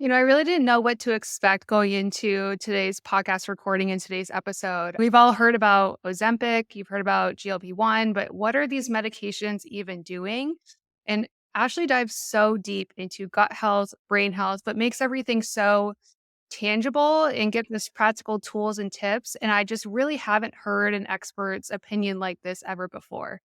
I really didn't know what to expect going into today's podcast recording and today's episode. We've all heard about Ozempic, you've heard about GLP-1, but what are these medications even doing? And Ashley dives so deep into gut health, brain health, but makes everything so tangible and gives us practical tools and tips. And I just really haven't heard an expert's opinion like this ever before.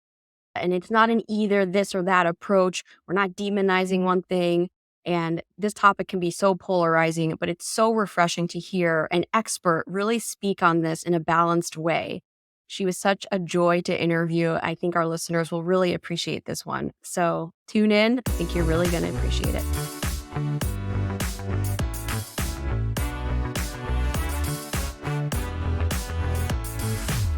And it's not an either this or that approach. We're not demonizing one thing. And this topic can be so polarizing, but it's so refreshing to hear an expert really speak on this in a balanced way. She was such a joy to interview. I think our listeners will really appreciate this one. So tune in. I think you're really going to appreciate it.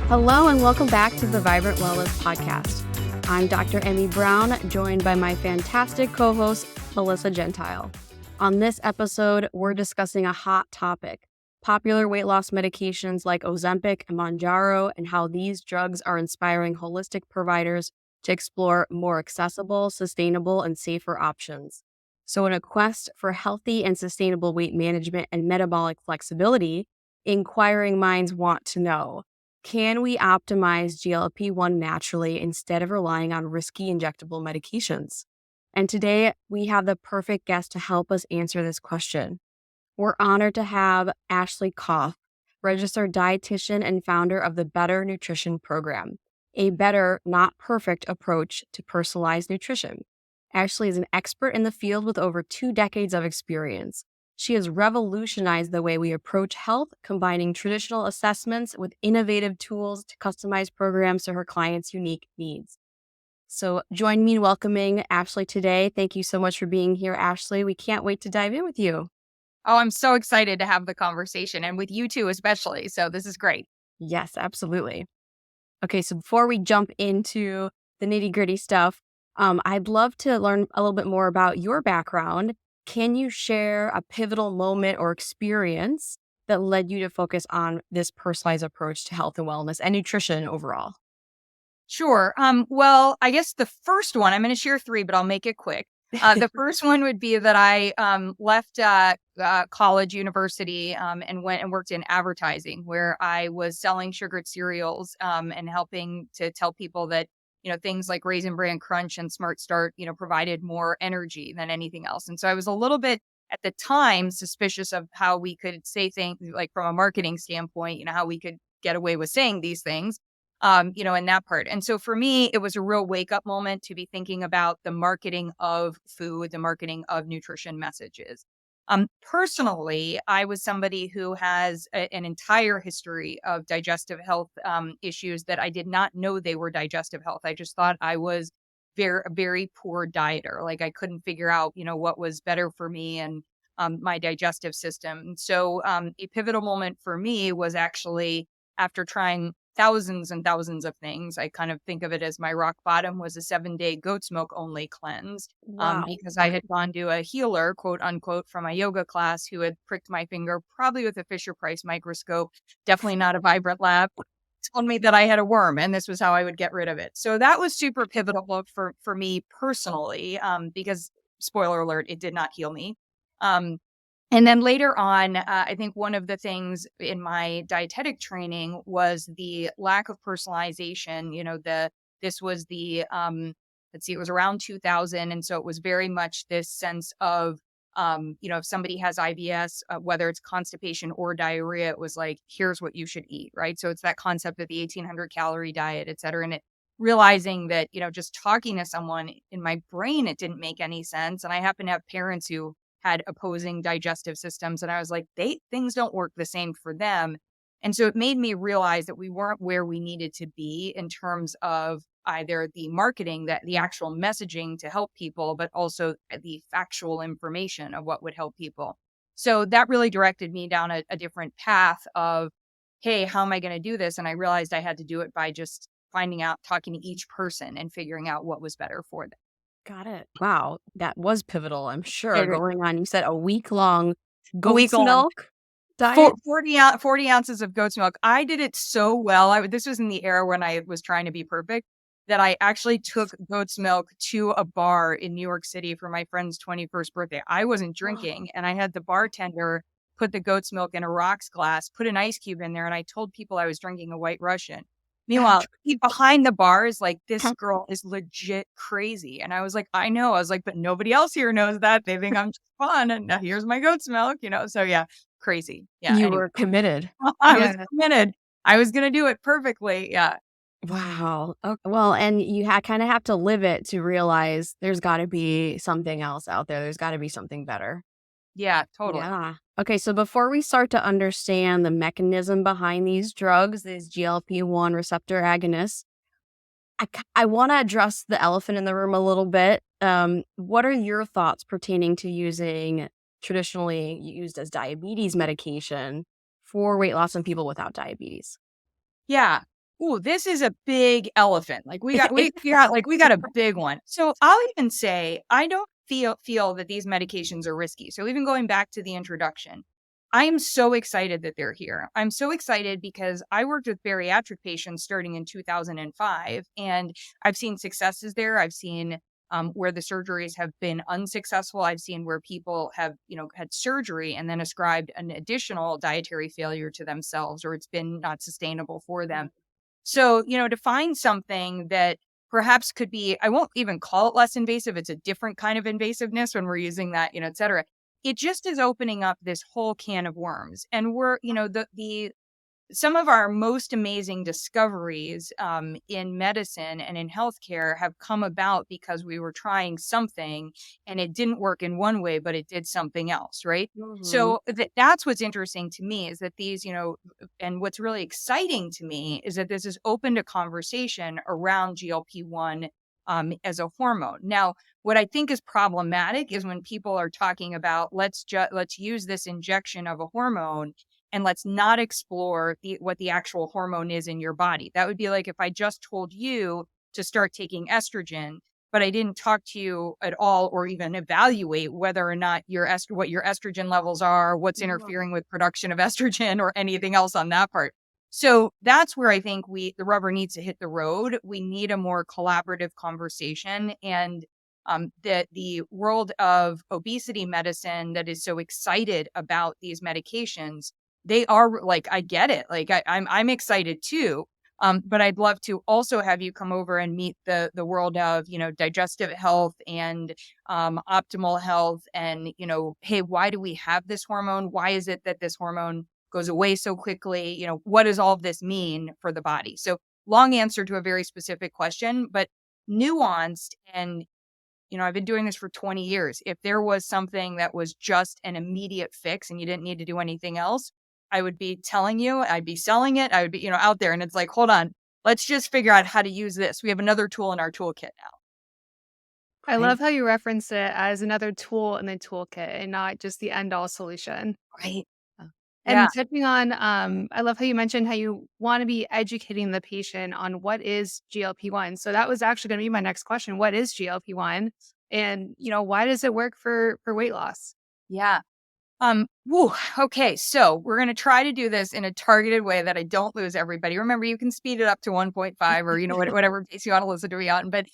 Hello, and welcome back to the Vibrant Wellness Podcast. I'm Dr. Emmy Brown, joined by my fantastic co-host, Melissa Gentile. On this episode, we're discussing a hot topic, popular weight loss medications like Ozempic and Mounjaro, and how these drugs are inspiring holistic providers to explore more accessible, sustainable, and safer options. So in a quest for healthy and sustainable weight management and metabolic flexibility, inquiring minds want to know, can we optimize GLP-1 naturally instead of relying on risky injectable medications? And today we have the perfect guest to help us answer this question. We're honored to have Ashley Koff, registered dietitian and founder of the Better Nutrition Program, a better, not perfect approach to personalized nutrition. Ashley is an expert in the field with over 2 decades of experience. She has revolutionized the way we approach health, combining traditional assessments with innovative tools to customize programs to her clients' unique needs. So join me in welcoming Ashley today. Thank you so much for being here, Ashley. We can't wait to dive in with you. Oh, I'm so excited to have the conversation, and with you too, especially. So this is great. Yes, absolutely. Okay, so before we jump into the nitty-gritty stuff, I'd love to learn a little bit more about your background. Can you share a pivotal moment or experience that led you to focus on this personalized approach to health and wellness and nutrition overall? Sure. Well, I guess the first one, I'm going to share 3, but I'll make it quick. The first one would be that I left college, university, and went and worked in advertising, where I was selling sugared cereals and helping to tell people that things like Raisin Bran Crunch and Smart Start provided more energy than anything else. And so I was a little bit at the time suspicious of how we could say things like from a marketing standpoint, how we could get away with saying these things in that part. And so for me, it was a real wake up moment to be thinking about the marketing of food, the marketing of nutrition messages. Personally, I was somebody who has an entire history of digestive health issues that I did not know they were digestive health. I just thought I was a very poor dieter. Like I couldn't figure out, what was better for me and my digestive system. And so a pivotal moment for me was actually after trying thousands and thousands of things. I kind of think of it as my rock bottom was a 7-day goat's milk only cleanse. Wow. Because I had gone to a healer, quote unquote, from a yoga class who had pricked my finger, probably with a Fisher Price microscope, definitely not a Vibrant Lab, told me that I had a worm and this was how I would get rid of it. So that was super pivotal for me personally, because spoiler alert, it did not heal me. And then later on, I think one of the things in my dietetic training was the lack of personalization. This was let's see, it was around 2000, and so it was very much this sense of, if somebody has IBS, whether it's constipation or diarrhea, it was like, here's what you should eat, right? So it's that concept of the 1800 calorie diet, et cetera, and it realizing that just talking to someone in my brain, it didn't make any sense, and I happen to have parents who had opposing digestive systems. And I was like, things don't work the same for them. And so it made me realize that we weren't where we needed to be in terms of either the marketing, that the actual messaging to help people, but also the factual information of what would help people. So that really directed me down a different path of, hey, how am I going to do this? And I realized I had to do it by just finding out, talking to each person and figuring out what was better for them. Got it. Wow. That was pivotal, I'm sure. It- Going on, you said a week-long A week goat's long. milk diet? 40 ounces of goat's milk. I did it so well. This was in the era when I was trying to be perfect. that I actually took goat's milk to a bar in New York City for my friend's 21st birthday. I wasn't drinking, and I had the bartender put the goat's milk in a rocks glass, put an ice cube in there, and I told people I was drinking a White Russian. Meanwhile, behind the bar is like, this girl is legit crazy. And I was like, I know. I was like, but nobody else here knows that. They think I'm just fun. And now here's my goat's milk, So yeah, crazy. Yeah. You anyway. were committed. I was committed. I was going to do it perfectly. Yeah. Wow. Okay. Well, and you kind of have to live it to realize there's got to be something else out there. There's got to be something better. Yeah, totally. Yeah. Okay, so before we start to understand the behind these drugs, these GLP-1 receptor agonists, I want to address the elephant in the room a little bit. What are your thoughts pertaining to using traditionally used as diabetes medication for weight loss in people without diabetes? Yeah. Ooh, this is a big elephant. Like we got a big one. So I'll even say I don't feel that these medications are risky. So even going back to the introduction, I am so excited that they're here. I'm so excited because I worked with bariatric patients starting in 2005, and I've seen successes there. I've seen where the surgeries have been unsuccessful. I've seen where people have, had surgery and then ascribed an additional dietary failure to themselves, or it's been not sustainable for them. So, to find something that perhaps could be, I won't even call it less invasive. It's a different kind of invasiveness when we're using that, et cetera. It just is opening up this whole can of worms. And we're, some of our most amazing discoveries in medicine and in healthcare have come about because we were trying something and it didn't work in one way, but it did something else, right? Mhm. So that's what's interesting to me is that these, and what's really exciting to me is that this has opened a conversation around GLP-1 as a hormone. Now, what I think is problematic is when people are talking about let's use this injection of a hormone and let's not explore what the actual hormone is in your body. That would be like if I just told you to start taking estrogen, but I didn't talk to you at all or even evaluate whether or not what your estrogen levels are, what's interfering with production of estrogen or anything else on that part. So that's where I think the rubber needs to hit the road. We need a more collaborative conversation, and the world of obesity medicine that is so excited about these medications, they are like, I get it. Like I'm excited too. But I'd love to also have you come over and meet the world of, digestive health and optimal health. And, hey, why do we have this hormone? Why is it that this hormone goes away so quickly? What does all of this mean for the body? So long answer to a very specific question, but nuanced. And, I've been doing this for 20 years. If there was something that was just an immediate fix and you didn't need to do anything else, I would be telling you, I'd be selling it. I would be, out there. And it's like, hold on, let's just figure out how to use this. We have another tool in our toolkit now. I love how you reference it as another tool in the toolkit and not just the end all solution. Right. And touching on, I love how you mentioned how you want to be educating the patient on what is GLP-1. So that was actually going to be my next question. What is GLP-1? And, why does it work for weight loss? Yeah. Okay. So we're going to try to do this in a targeted way that I don't lose everybody. Remember, you can speed it up to 1.5 or, whatever pace you want to listen to me on. But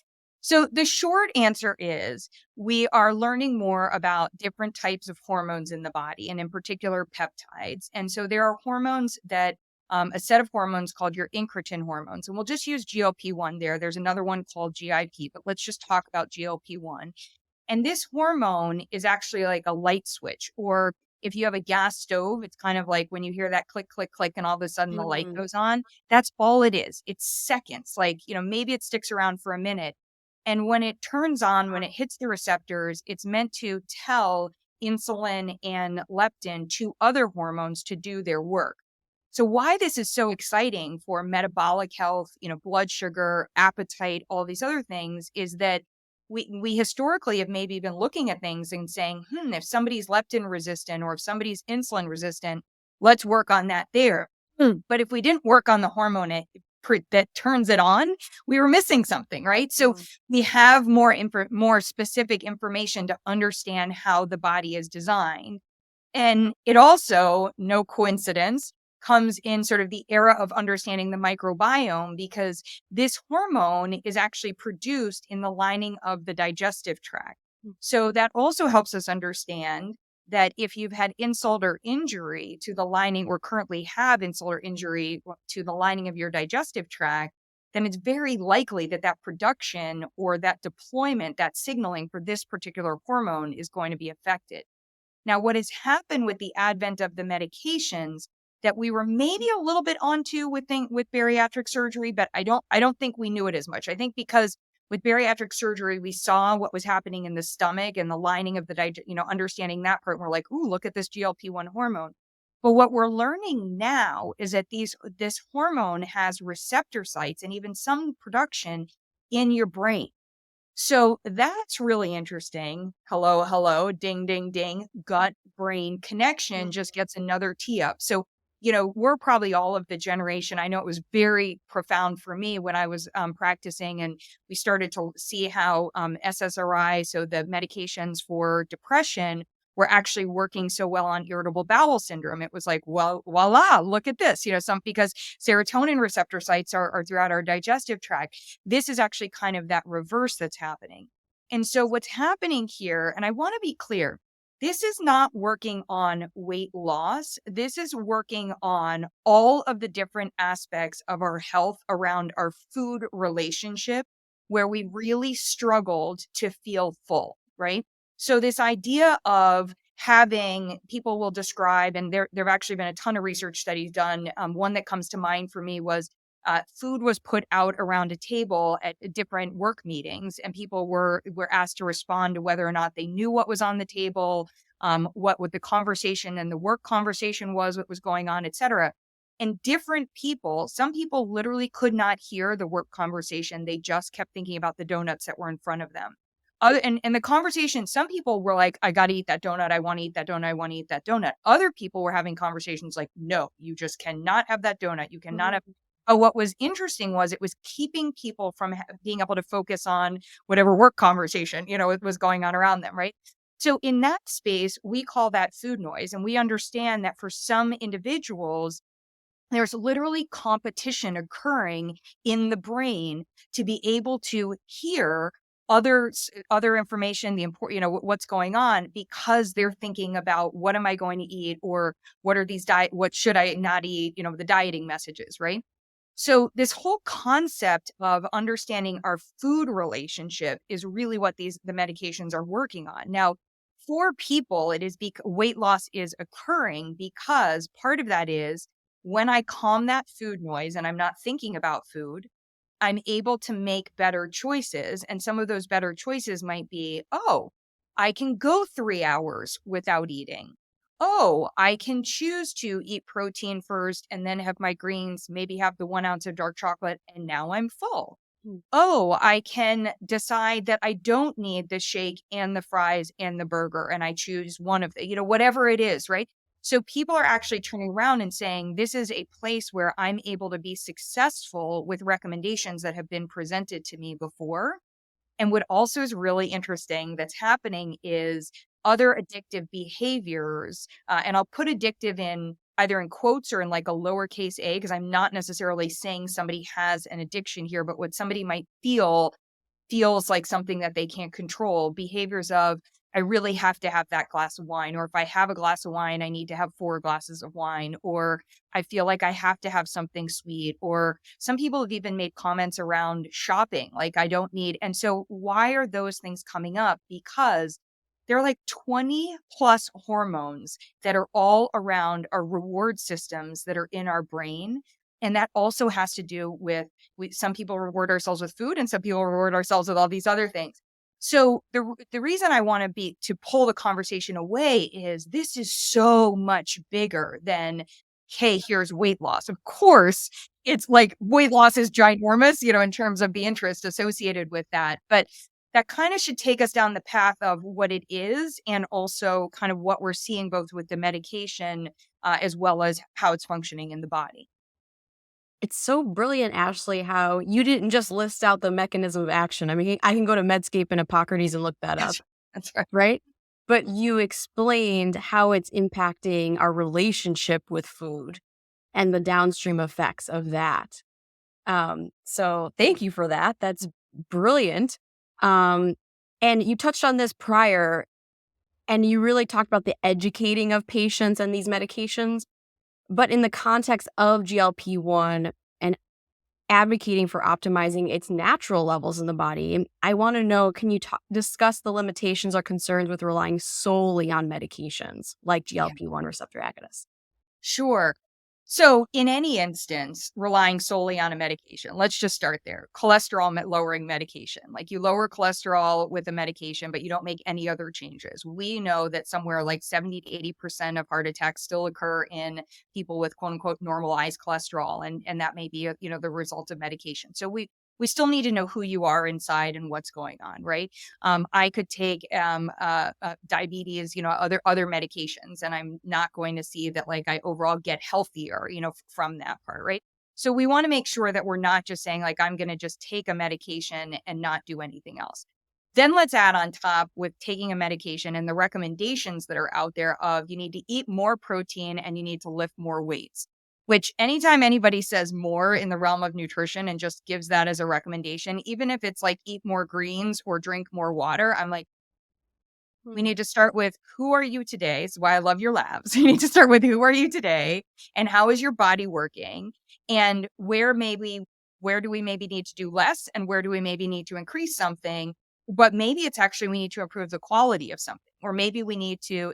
so the short answer is we are learning more about different types of hormones in the body, and in particular peptides. And so there are hormones that a set of hormones called your incretin hormones. And we'll just use GLP-1 there. There's another one called GIP, but let's just talk about GLP-1. And this hormone is actually like a light switch, or if you have a gas stove, it's kind of like when you hear that click, click, click, and all of a sudden the light goes on. That's all it is. It's seconds. Like, maybe it sticks around for a minute. And when it turns on, when it hits the receptors, it's meant to tell insulin and leptin, two other hormones, to do their work. So why this is so exciting for metabolic health, blood sugar, appetite, all these other things, is that we historically have maybe been looking at things and saying, if somebody's leptin resistant or if somebody's insulin resistant, let's work on that there. But if we didn't work on the hormone that turns it on, we were missing something, right? So we have more specific information to understand how the body is designed. And it also, no coincidence, comes in sort of the era of understanding the microbiome, because this hormone is actually produced in the lining of the digestive tract. So that also helps us understand that if you've had insult or injury to the lining, or currently have insult or injury to the lining of your digestive tract, then it's very likely that that production or that deployment, that signaling for this particular hormone is going to be affected. Now, what has happened with the advent of the medications that we were maybe a little bit onto with bariatric surgery, but I don't think we knew it as much. I think because with bariatric surgery, we saw what was happening in the stomach and the lining of the understanding that part. And we're like, ooh, look at this GLP-1 hormone. But what we're learning now is that this hormone has receptor sites and even some production in your brain. So that's really interesting. Hello, hello, ding, ding, ding. Gut brain connection just gets another tee up. So, we're probably all of the generation. I know it was very profound for me when I was practicing, and we started to see how SSRI, so the medications for depression, were actually working so well on irritable bowel syndrome. It was like, well, voila, look at this, because serotonin receptor sites are throughout our digestive tract. This is actually kind of that reverse that's happening. And so what's happening here, and I want to be clear, this is not working on weight loss. This is working on all of the different aspects of our health around our food relationship, where we really struggled to feel full, right? So this idea of having, people will describe, and there have actually been a ton of research studies done. One that comes to mind for me was food was put out around a table at different work meetings, and people were asked to respond to whether or not they knew what was on the table, what the conversation and the work conversation was, what was going on, et cetera. And different people, some people literally could not hear the work conversation. They just kept thinking about the donuts that were in front of them. And the conversation, some people were like, I got to eat that donut. I want to eat that donut. I want to eat that donut. Other people were having conversations like, no, you just cannot have that donut. You cannot have. But what was interesting was it was keeping people from being able to focus on whatever work conversation, it was going on around them, right? So in that space, we call that food noise. And we understand that for some individuals, there's literally competition occurring in the brain to be able to hear other information, the important, what's going on, because they're thinking about what am I going to eat, or what are these what should I not eat, the dieting messages, right? So this whole concept of understanding our food relationship is really what the medications are working on. Now, for people, it is weight loss is occurring because part of that is when I calm that food noise and I'm not thinking about food, I'm able to make better choices. And some of those better choices might be, oh, I can go 3 hours without eating. Oh, I can choose to eat protein first and then have my greens, maybe have the 1 ounce of dark chocolate, and now I'm full. Oh, I can decide that I don't need the shake and the fries and the burger, and I choose one of the, whatever it is, right? So people are actually turning around and saying, this is a place where I'm able to be successful with recommendations that have been presented to me before. And what also is really interesting that's happening is other addictive behaviors, and I'll put addictive in either in quotes or in like a lowercase a, because I'm not necessarily saying somebody has an addiction here, but what somebody might feels like something that they can't control. Behaviors of, I really have to have that glass of wine, or if I have a glass of wine, I need to have 4 glasses of wine, or I feel like I have to have something sweet, or some people have even made comments around shopping, like I don't need. And so why are those things coming up? Because there are like 20 plus hormones that are all around our reward systems that are in our brain. And that also has to do with some people reward ourselves with food and some people reward ourselves with all these other things. So the reason I want to pull the conversation away is this is so much bigger than, hey, here's weight loss. Of course, it's like weight loss is ginormous, in terms of the interest associated with that. But that kind of should take us down the path of what it is and also kind of what we're seeing both with the medication as well as how it's functioning in the body. It's so brilliant, Ashley, how you didn't just list out the mechanism of action. I mean, I can go to Medscape and Hippocrates and look that up, That's right. right? But you explained how it's impacting our relationship with food. and the downstream effects of that. So thank you for that. That's brilliant. Um, and you touched on this prior, and you really talked about the educating of patients and these medications. But in the context of GLP-1 and advocating for optimizing its natural levels in the body, I want to know, can you discuss the limitations or concerns with relying solely on medications like GLP-1 receptor agonists? Sure. So, in any instance, relying solely on a medication, let's just start there. Cholesterol lowering medication, like you lower cholesterol with a medication, but you don't make any other changes. We know that somewhere like 70 to 80% of heart attacks still occur in people with quote unquote normalized cholesterol. And that may be, the result of medication. So, we still need to know who you are inside and what's going on, right? I could take diabetes, other medications, and I'm not going to see that like I overall get healthier, from that part, right? So we want to make sure that we're not just saying like I'm going to just take a medication and not do anything else. Then let's add on top with taking a medication and the recommendations that are out there of you need to eat more protein and you need to lift more weights. Which anytime anybody says more in the realm of nutrition and just gives that as a recommendation, even if it's like eat more greens or drink more water, I'm like, we need to start with who are you today? This is why I love your labs. You need to start with who are you today and how is your body working and where do we maybe need to do less and where do we maybe need to increase something? But maybe it's actually we need to improve the quality of something, or maybe we need to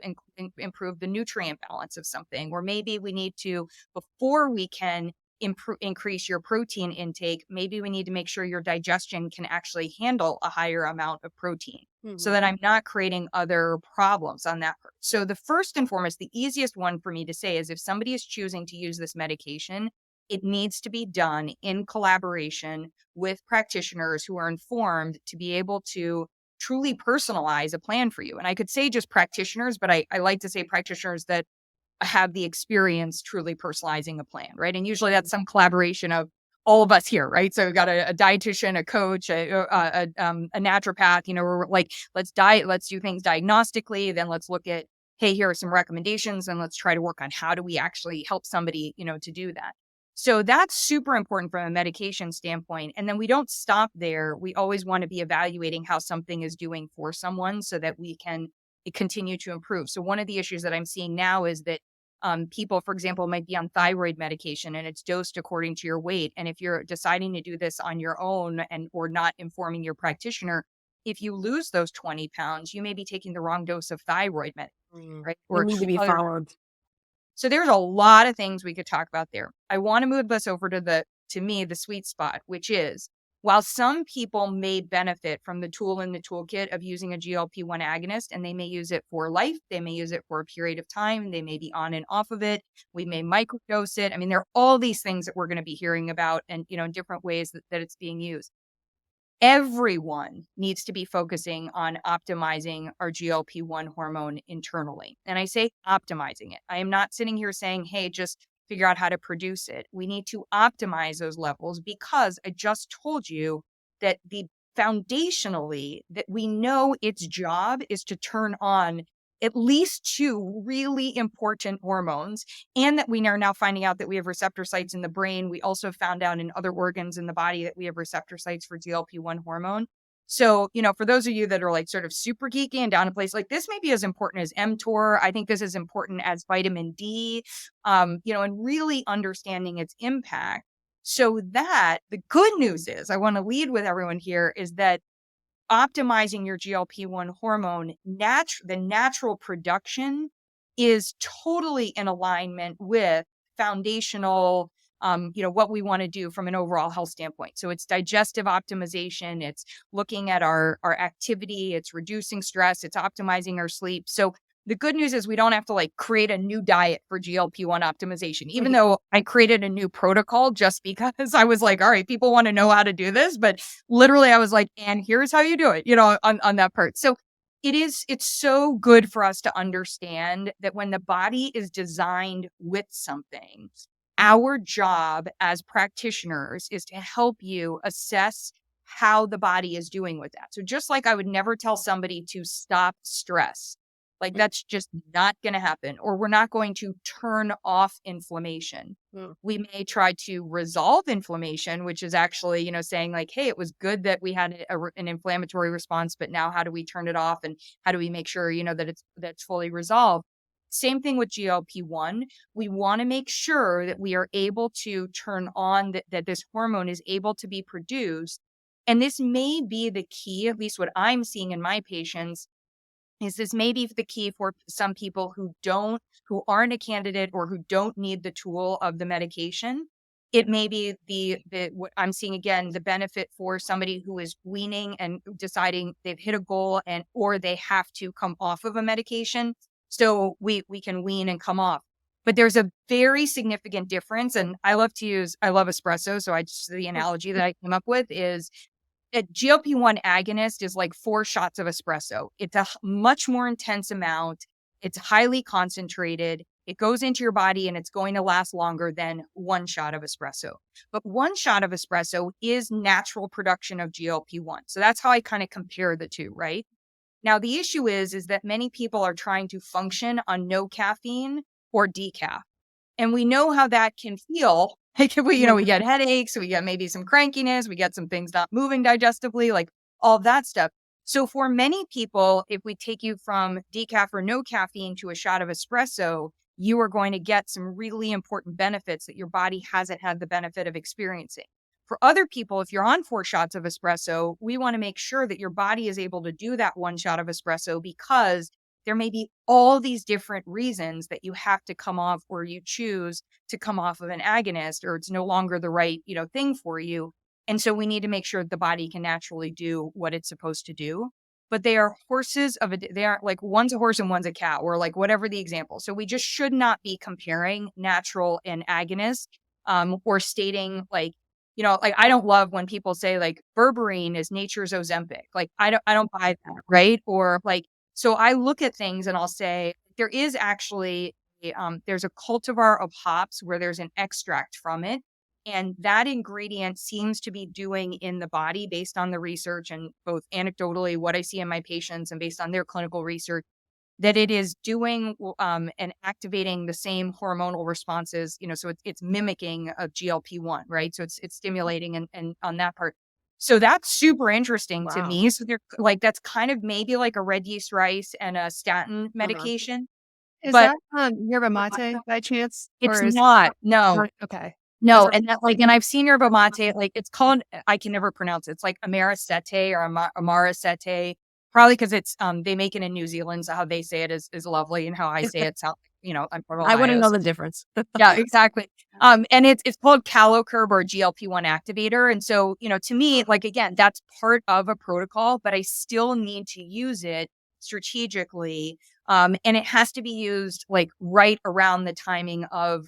improve the nutrient balance of something, or maybe we need to, before we can increase your protein intake, maybe we need to make sure your digestion can actually handle a higher amount of protein so that I'm not creating other problems on that part. So the first and foremost, the easiest one for me to say is if somebody is choosing to use this medication, it needs to be done in collaboration with practitioners who are informed to be able to truly personalize a plan for you. And I could say just practitioners, but I like to say practitioners that have the experience truly personalizing a plan, right? And usually that's some collaboration of all of us here, right? So we've got a dietitian, a coach, a naturopath, we're like, let's do things diagnostically. Then let's look at, hey, here are some recommendations and let's try to work on how do we actually help somebody, to do that. So that's super important from a medication standpoint. And then we don't stop there. We always want to be evaluating how something is doing for someone so that we can continue to improve. So one of the issues that I'm seeing now is that people, for example, might be on thyroid medication and it's dosed according to your weight. And if you're deciding to do this on your own and or not informing your practitioner, if you lose those 20 pounds, you may be taking the wrong dose of thyroid medication, right? Or need to be followed. So there's a lot of things we could talk about there. I want to move this over to the sweet spot, which is while some people may benefit from the tool in the toolkit of using a GLP-1 agonist, and they may use it for life, they may use it for a period of time, they may be on and off of it, we may microdose it. I mean, there are all these things that we're going to be hearing about and, in different ways that it's being used. Everyone needs to be focusing on optimizing our GLP-1 hormone internally. And I say optimizing it. I am not sitting here saying, hey, just figure out how to produce it. We need to optimize those levels because I just told you that foundationally that we know its job is to turn on at least two really important hormones, and that we are now finding out that we have receptor sites in the brain. We also found out in other organs in the body that we have receptor sites for GLP-1 hormone. So, for those of you that are like sort of super geeky and down a place, like this may be as important as mTOR. I think this is important as vitamin D, and really understanding its impact. So that the good news is, I want to lead with everyone here, is that optimizing your GLP-1 hormone, the natural production is totally in alignment with foundational, what we want to do from an overall health standpoint. So it's digestive optimization, it's looking at our activity, it's reducing stress, it's optimizing our sleep. So the good news is we don't have to like create a new diet for GLP-1 optimization, even though I created a new protocol just because I was like, all right, people want to know how to do this. But literally I was like, and here's how you do it, on that part. So it's so good for us to understand that when the body is designed with something, our job as practitioners is to help you assess how the body is doing with that. So just like I would never tell somebody to stop stress, Like that's just not going to happen. Or we're not going to turn off inflammation. Mm. We may try to resolve inflammation, which is actually, saying like, hey, it was good that we had an inflammatory response, but now how do we turn it off? And how do we make sure, that's fully resolved? Same thing with GLP-1. We want to make sure that we are able to turn on that this hormone is able to be produced. And this may be the key, at least what I'm seeing in my patients, is this may be the key for some people who aren't a candidate or who don't need the tool of the medication. It may be what I'm seeing again, the benefit for somebody who is weaning and deciding they've hit a goal or they have to come off of a medication. So we can wean and come off. But there's a very significant difference. And I love espresso. So the analogy that I came up with is a GLP-1 agonist is like 4 shots of espresso. It's a much more intense amount. It's highly concentrated. It goes into your body and it's going to last longer than 1 shot of espresso. But 1 shot of espresso is natural production of GLP-1. So that's how I kind of compare the two, right? Now, the issue is that many people are trying to function on no caffeine or decaf. And we know how that can feel. Like we get headaches, we get maybe some crankiness, we get some things not moving digestively, like all of that stuff. So for many people, if we take you from decaf or no caffeine to a shot of espresso, you are going to get some really important benefits that your body hasn't had the benefit of experiencing. For other people, if you're on 4 shots of espresso, we want to make sure that your body is able to do that 1 shot of espresso because there may be all these different reasons that you have to come off or you choose to come off of an agonist or it's no longer the right, thing for you. And so we need to make sure that the body can naturally do what it's supposed to do. But they are they aren't like one's a horse and one's a cow or like whatever the example. So we just should not be comparing natural and agonist or stating like I don't love when people say like berberine is nature's Ozempic. Like I don't buy that, right? Or like so I look at things and I'll say there is actually there's a cultivar of hops where there's an extract from it. And that ingredient seems to be doing in the body based on the research and both anecdotally what I see in my patients and based on their clinical research that it is doing and activating the same hormonal responses, so it's mimicking a GLP-1, right? So it's stimulating and on that part. So that's super interesting to Wow. me. So they're like, that's kind of maybe like a red yeast rice and a statin medication. Is But that yerba mate by chance? it's Or is not, no, okay. no. That's And that like, and I've seen yerba mate, like it's called, I can never pronounce it. It's like Amaracete or Amaracete, probably because it's, they make it in New Zealand. So how they say it is lovely. And how I say it sounds, I'm from I wouldn't Ohio, know so the difference. yeah, exactly. And it's called CaloCurb or GLP-1 activator. And so, to me, like, again, that's part of a protocol, but I still need to use it strategically. And it has to be used like right around the timing of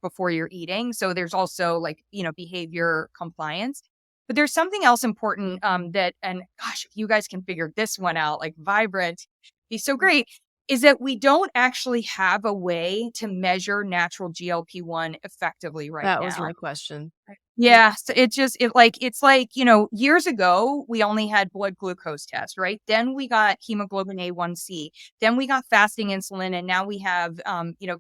before you're eating. So there's also like, behavior compliance. But there's something else important and gosh, if you guys can figure this one out, like Vibrant, be so great, is that we don't actually have a way to measure natural GLP-1 effectively right now. That was my question. Yeah. So it's like, years ago, we only had blood glucose tests, right? Then we got hemoglobin A1C. Then we got fasting insulin. And now we have,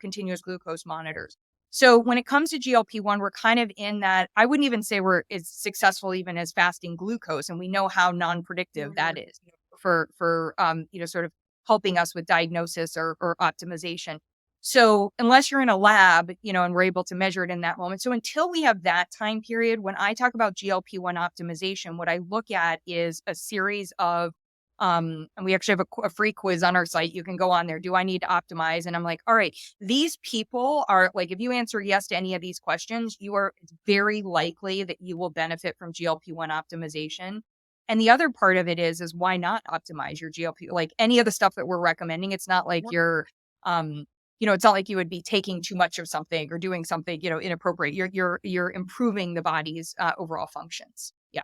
continuous glucose monitors. So when it comes to GLP-1, we're kind of in that, I wouldn't even say we're as successful even as fasting glucose. And we know how non-predictive that is for sort of helping us with diagnosis or optimization. So unless you're in a lab, and we're able to measure it in that moment. So until we have that time period, when I talk about GLP-1 optimization, what I look at is a series of, and we actually have a free quiz on our site. You can go on there. Do I need to optimize? And I'm like, all right, these people are like, if you answer yes to any of these questions, it's very likely that you will benefit from GLP-1 optimization. And the other part of it is why not optimize your GLP, like any of the stuff that we're recommending. It's not like you're, it's not like you would be taking too much of something or doing something, inappropriate. You're improving the body's overall functions. Yeah.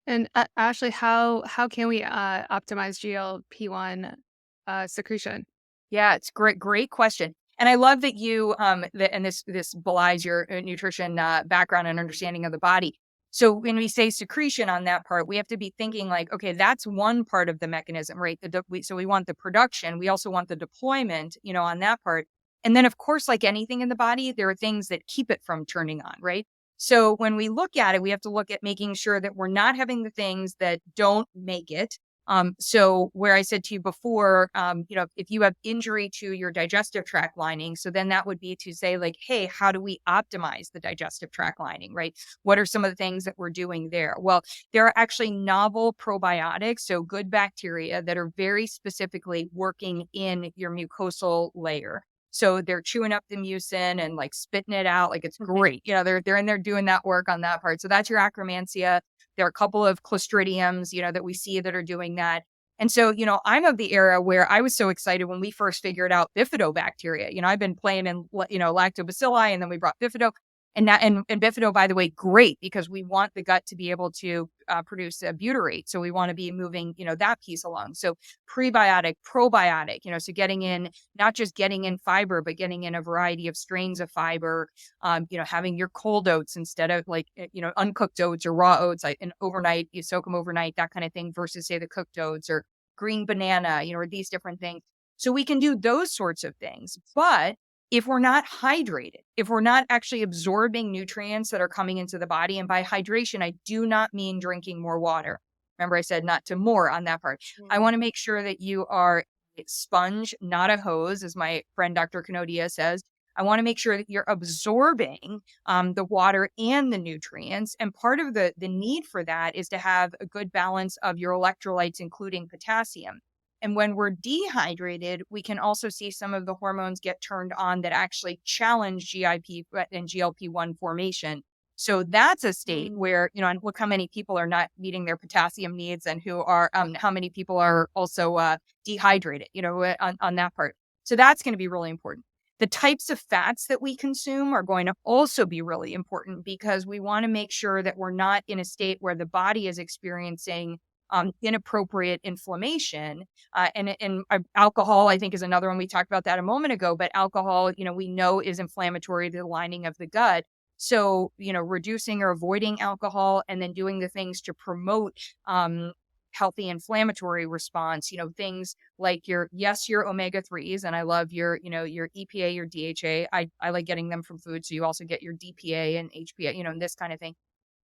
And Ashley, how can we optimize GLP-1 secretion? Yeah, it's great question. And I love that you and this belies your nutrition background and understanding of the body. So when we say secretion on that part, we have to be thinking like, okay, that's one part of the mechanism, right? So we want the production, we also want the deployment, on that part. And then, of course, like anything in the body, there are things that keep it from turning on, right? So when we look at it, we have to look at making sure that we're not having the things that don't make it. So where I said to you before, if you have injury to your digestive tract lining, so then that would be to say like, hey, how do we optimize the digestive tract lining, right? What are some of the things that we're doing there? Well, there are actually novel probiotics, so good bacteria that are very specifically working in your mucosal layer. So they're chewing up the mucin and like spitting it out. Like it's great. They're in there doing that work on that part. So that's your Akkermansia. There are a couple of Clostridiums, that we see that are doing that. And so, I'm of the era where I was so excited when we first figured out bifidobacteria. I've been playing in, lactobacilli, and then we brought bifido. And bifido, by the way, great, because we want the gut to be able to produce a butyrate. So we want to be moving, that piece along. So prebiotic, probiotic, so getting in, not just getting in fiber, but getting in a variety of strains of fiber, having your cold oats instead of like, uncooked oats or raw oats, like and overnight, you soak them overnight, that kind of thing, versus say the cooked oats or green banana, or these different things. So we can do those sorts of things. But if we're not hydrated, if we're not actually absorbing nutrients that are coming into the body, and by hydration, I do not mean drinking more water. Remember, I said not to more on that part. I want to make sure that you are a sponge, not a hose, as my friend Dr. Kanodia says. I want to make sure that you're absorbing the water and the nutrients. And part of the need for that is to have a good balance of your electrolytes, including potassium. And when we're dehydrated, we can also see some of the hormones get turned on that actually challenge GIP and GLP-1 formation. So that's a state where, and look how many people are not meeting their potassium needs, and how many people are also dehydrated, on that part. So that's going to be really important. The types of fats that we consume are going to also be really important, because we want to make sure that we're not in a state where the body is experiencing inappropriate inflammation. And alcohol, I think, is another one. We talked about that a moment ago, but alcohol, we know is inflammatory to the lining of the gut. So, reducing or avoiding alcohol, and then doing the things to promote healthy inflammatory response, things like your omega-3s. And I love your EPA, your DHA. I like getting them from food. So you also get your DPA and HPA, and this kind of thing.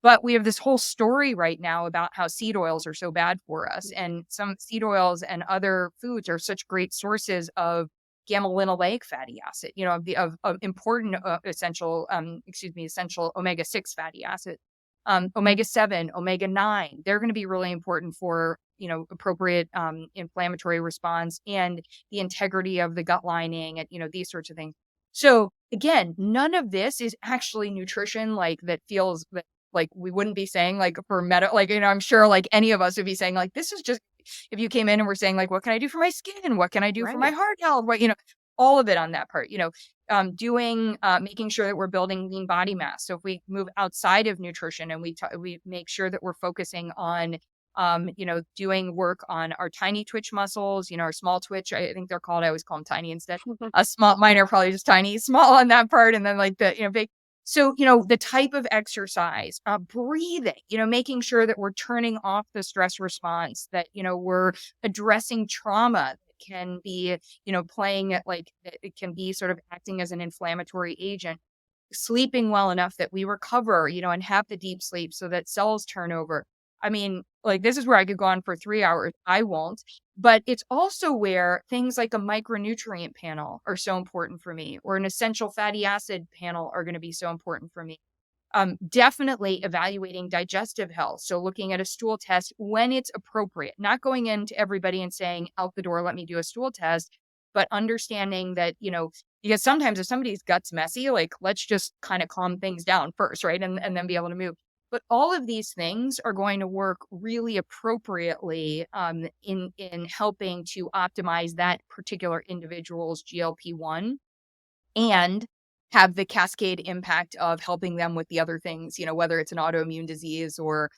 But we have this whole story right now about how seed oils are so bad for us. And some seed oils and other foods are such great sources of gamma-linoleic fatty acid, of important essential omega-6 fatty acid. Omega-7, omega-9, they're going to be really important for, appropriate inflammatory response and the integrity of the gut lining and, these sorts of things. So again, none of this is actually nutrition that feels that like we wouldn't be saying like for I'm sure like any of us would be saying like, this is just, if you came in and we're saying like, what can I do for my skin? What can I do for my heart health? What, all of it on that part, making sure that we're building lean body mass. So if we move outside of nutrition and we make sure that we're focusing on, doing work on our tiny twitch muscles, our small twitch, I think they're called, I always call them tiny instead. Mine are probably just tiny, small on that part. And then like the, big. So, the type of exercise, breathing, making sure that we're turning off the stress response, that, we're addressing trauma that can be, playing at it can be sort of acting as an inflammatory agent, sleeping well enough that we recover, and have the deep sleep so that cells turn over. I mean, this is where I could go on for 3 hours. I won't. But it's also where things like a micronutrient panel are so important for me, or an essential fatty acid panel are going to be so important for me. Definitely evaluating digestive health. So looking at a stool test when it's appropriate, not going into everybody and saying, out the door, let me do a stool test, but understanding that, because sometimes if somebody's gut's messy, let's just kind of calm things down first, right? And then be able to move. But all of these things are going to work really appropriately in helping to optimize that particular individual's GLP-1 and have the cascade impact of helping them with the other things, whether it's an autoimmune disease or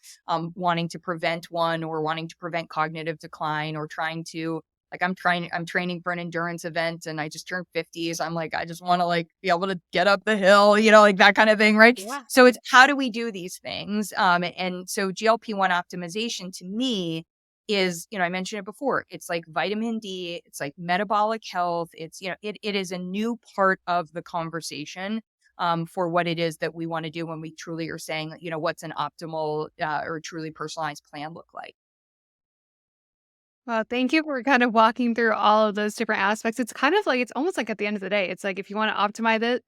wanting to prevent one, or wanting to prevent cognitive decline, or trying to like I'm training for an endurance event and I just turned 50. So I'm like, I just want to like be able to get up the hill, like that kind of thing. Right. Yeah. So it's how do we do these things? And so GLP-1 optimization to me is, I mentioned it before, it's like vitamin D, it's like metabolic health. It's, it is a new part of the conversation for what it is that we want to do when we truly are saying, what's an optimal or truly personalized plan look like. Well, thank you for kind of walking through all of those different aspects. It's kind of like it's almost like at the end of the day, it's like if you want to optimize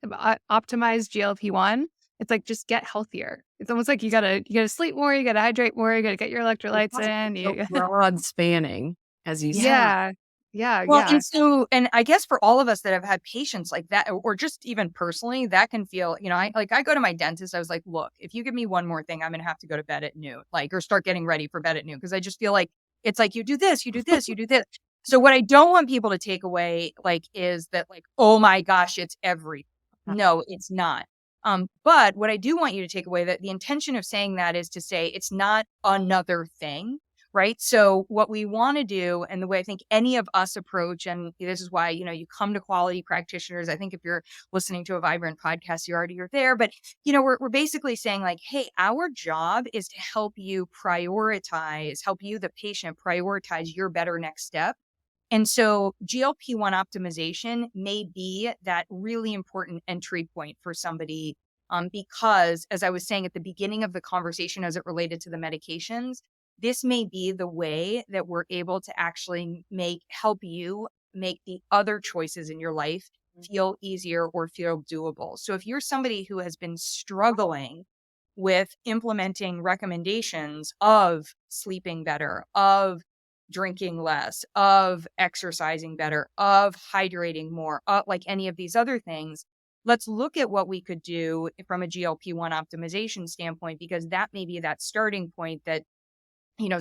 GLP-1, it's like just get healthier. It's almost like you gotta sleep more, you gotta hydrate more, you gotta get your electrolytes in. Broad spanning, as you said. Yeah, yeah, Well, yeah. and I guess for all of us that have had patients like that, or just even personally, that can feel, I go to my dentist. I was like, look, if you give me one more thing, I'm going to have to go to bed at noon, like, or start getting ready for bed at noon. Cause I just feel like it's like, you do this, you do this, you do this. So what I don't want people to take away, like, is that like, oh my gosh, it's every, no, it's not. But what I do want you to take away, that the intention of saying that is to say it's not another thing. Right. So what we want to do, and the way I think any of us approach, and this is why, you come to quality practitioners. I think if you're listening to a Vibrant podcast, you're there. But, we're basically saying like, hey, our job is to help you help you, the patient, prioritize your better next step. And so GLP-1 optimization may be that really important entry point for somebody, because as I was saying at the beginning of the conversation, as it related to the medications, this may be the way that we're able to actually help you make the other choices in your life feel easier or feel doable. So if you're somebody who has been struggling with implementing recommendations of sleeping better, of drinking less, of exercising better, of hydrating more, like any of these other things, let's look at what we could do from a GLP-1 optimization standpoint, because that may be that starting point that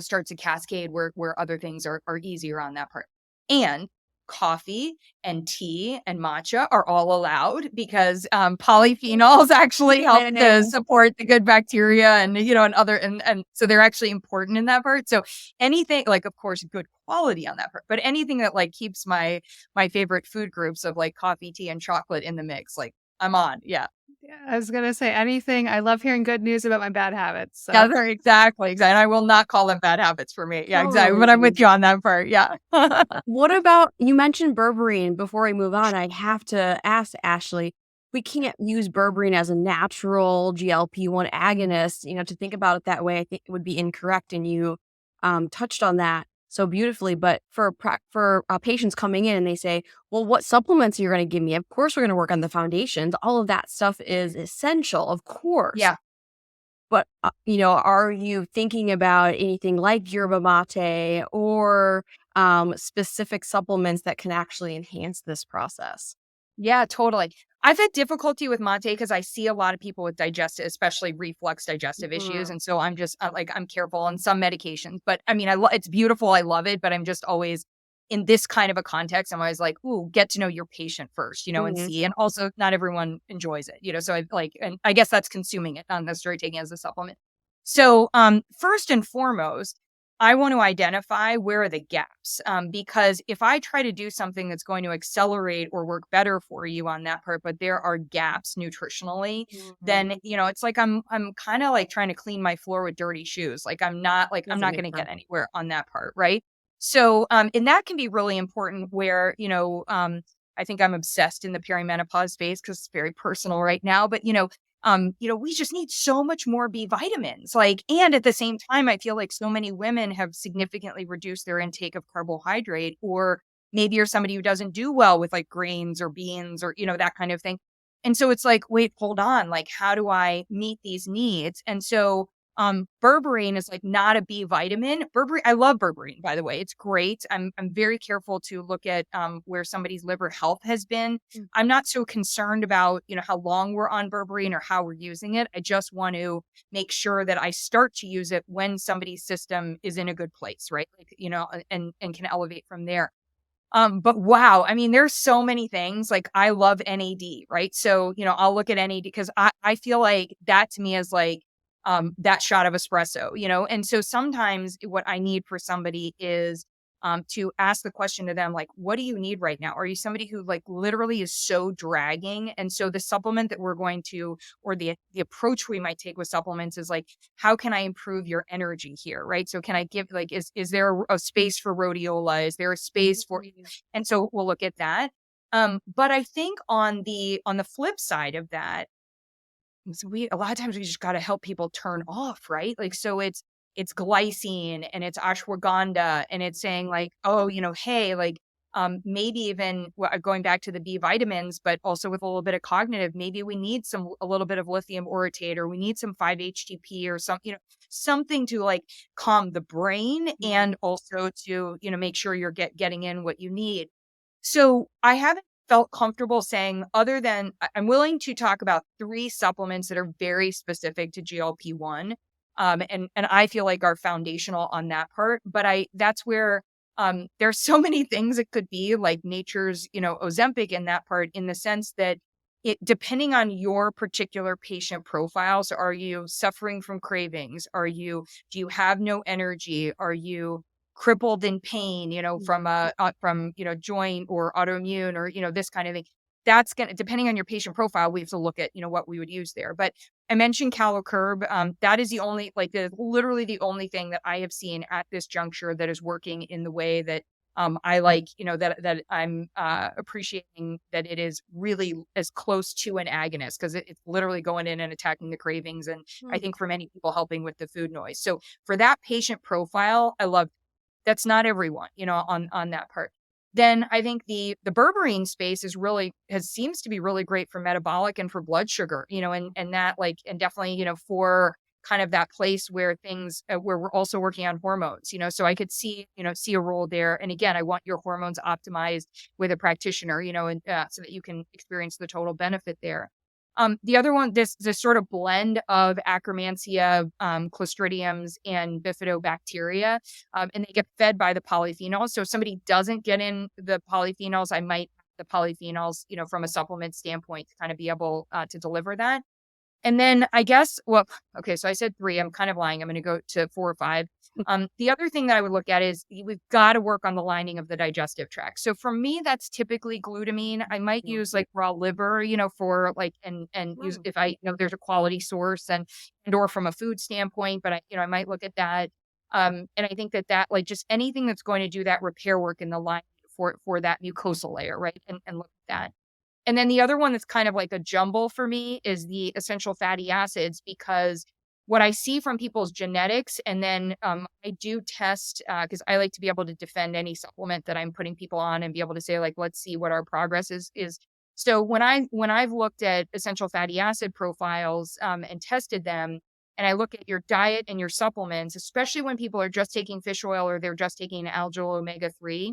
starts a cascade where other things are easier on that part. And coffee and tea and matcha are all allowed because polyphenols actually help to support the good bacteria and and so they're actually important in that part. So anything, like, of course, good quality on that part, but anything that like keeps my favorite food groups of like coffee, tea, and chocolate in the mix, like, I'm on. Yeah. Yeah, I was gonna say anything. I love hearing good news about my bad habits. So. Yeah, exactly. And I will not call them bad habits for me. Yeah, exactly. But I'm with you on that part. Yeah. What about, you mentioned berberine. Before we move on, I have to ask Ashley, we can't use berberine as a natural GLP-1 agonist. To think about it that way, I think it would be incorrect. And you touched on that so beautifully. But for patients coming in and they say, well, what supplements are you going to give me? Of course, we're going to work on the foundations. All of that stuff is essential, of course. Yeah. But, are you thinking about anything like yerba mate or specific supplements that can actually enhance this process? Yeah, totally. I've had difficulty with mate because I see a lot of people with especially reflux digestive issues. And so I'm just I'm careful on some medications, but I mean, it's beautiful. I love it, but I'm just always in this kind of a context. I'm always like, ooh, get to know your patient first, and see. And also not everyone enjoys it, so and I guess that's consuming it, not necessarily taking it as a supplement. So first and foremost, I want to identify where are the gaps, because if I try to do something that's going to accelerate or work better for you on that part, but there are gaps nutritionally, then it's like I'm kind of like trying to clean my floor with dirty shoes. Like I'm not going to get anywhere on that part, right? So and that can be really important. Where I think I'm obsessed in the perimenopause space because it's very personal right now. But we just need so much more B vitamins. And at the same time, I feel like so many women have significantly reduced their intake of carbohydrate, or maybe you're somebody who doesn't do well with like grains or beans or, that kind of thing. And so it's like, wait, hold on. Like, how do I meet these needs? And so berberine is like not a B vitamin. Berberine, I love berberine, by the way. It's great. I'm very careful to look at where somebody's liver health has been. I'm not so concerned about, how long we're on berberine or how we're using it. I just want to make sure that I start to use it when somebody's system is in a good place, right? And can elevate from there. But wow, I mean, there's so many things. Like, I love NAD, right? So, I'll look at NAD because I feel like that to me is like, that shot of espresso, and so sometimes what I need for somebody is to ask the question to them, like, what do you need right now? Are you somebody who like literally is so dragging? And so the supplement that we're going to, or the approach we might take with supplements is like, how can I improve your energy here? Right. So can I give like, is there a space for rhodiola? Is there a space for, and so we'll look at that. But I think on the flip side of that, so we a lot of times we just got to help people turn off, right? Like, so it's glycine and it's ashwagandha and it's saying like, oh, hey, like, maybe even going back to the B vitamins, but also with a little bit of cognitive, maybe we need a little bit of lithium orotate, or we need some 5-HTP or something to like calm the brain and also to, make sure you're getting in what you need. So I haven't felt comfortable saying, other than I'm willing to talk about 3 supplements that are very specific to GLP-1. And I feel like are foundational on that part. But that's where there's so many things it could be, like nature's, Ozempic in that part, in the sense that it, depending on your particular patient profile. So are you suffering from cravings? Do you have no energy? Are you crippled in pain, from joint or autoimmune, or, this kind of thing? That's going to, depending on your patient profile, we have to look at, what we would use there. But I mentioned CaloCurb. That is the only, literally the only thing that I have seen at this juncture that is working in the way that I like, that I'm appreciating, that it is really as close to an agonist, because it's literally going in and attacking the cravings. And I think for many people, helping with the food noise. So for that patient profile, I love. That's not everyone, on that part. Then I think the berberine space seems to be really great for metabolic and for blood sugar, and that, like, and definitely, for kind of that place where things, where we're also working on hormones, so I could see a role there. And again, I want your hormones optimized with a practitioner, and so that you can experience the total benefit there. The other one, this sort of blend of Akkermansia, Clostridiums, and Bifidobacteria, and they get fed by the polyphenols. So if somebody doesn't get in the polyphenols, I might the polyphenols, from a supplement standpoint, to kind of be able to deliver that. And then I guess, well, okay, so I said 3. I'm kind of lying. I'm going to go to 4 or 5. The other thing that I would look at is we've got to work on the lining of the digestive tract. So for me, that's typically glutamine. I might use like raw liver, for like, and use, if I there's a quality source, and or from a food standpoint, but I might look at that. And I think that like just anything that's going to do that repair work in the line for that mucosal layer, right? And look at that. And then the other one that's kind of like a jumble for me is the essential fatty acids, because what I see from people's genetics, and then I do test, because I like to be able to defend any supplement that I'm putting people on and be able to say, like, let's see what our progress is. So when I've looked at essential fatty acid profiles and tested them, and I look at your diet and your supplements, especially when people are just taking fish oil or they're just taking algal omega-3,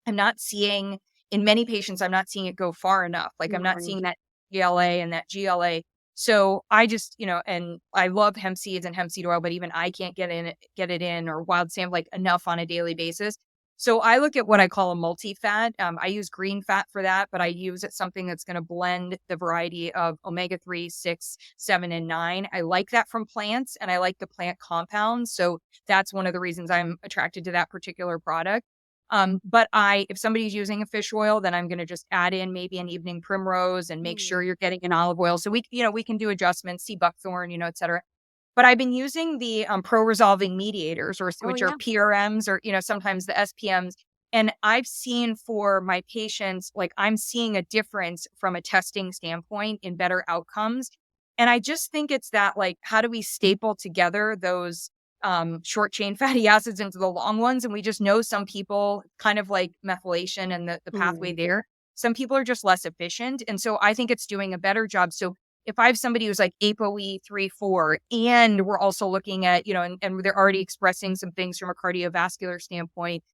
I'm not seeing, in many patients, I'm not seeing it go far enough. Like, I'm not seeing that GLA and that GLA. So I just, and I love hemp seeds and hemp seed oil, but even I can't get it in, or wild salmon, like, enough on a daily basis. So I look at what I call a multi-fat. I use green fat for that, but I use it something that's going to blend the variety of omega-3, 6, 7, and 9. I like that from plants, and I like the plant compounds. So that's one of the reasons I'm attracted to that particular product. But if somebody's using a fish oil, then I'm going to just add in maybe an evening primrose and make sure you're getting an olive oil. So we can do adjustments, sea buckthorn, et cetera. But I've been using the pro-resolving mediators, which are PRMs, or, sometimes the SPMs. And I've seen for my patients, like, I'm seeing a difference from a testing standpoint in better outcomes. And I just think it's that, like, how do we staple together those short chain fatty acids into the long ones? And we just know some people, kind of like methylation and the pathway there, some people are just less efficient. And so I think it's doing a better job. So if I have somebody who's like ApoE3/4, and we're also looking at, and they're already expressing some things from a cardiovascular standpoint,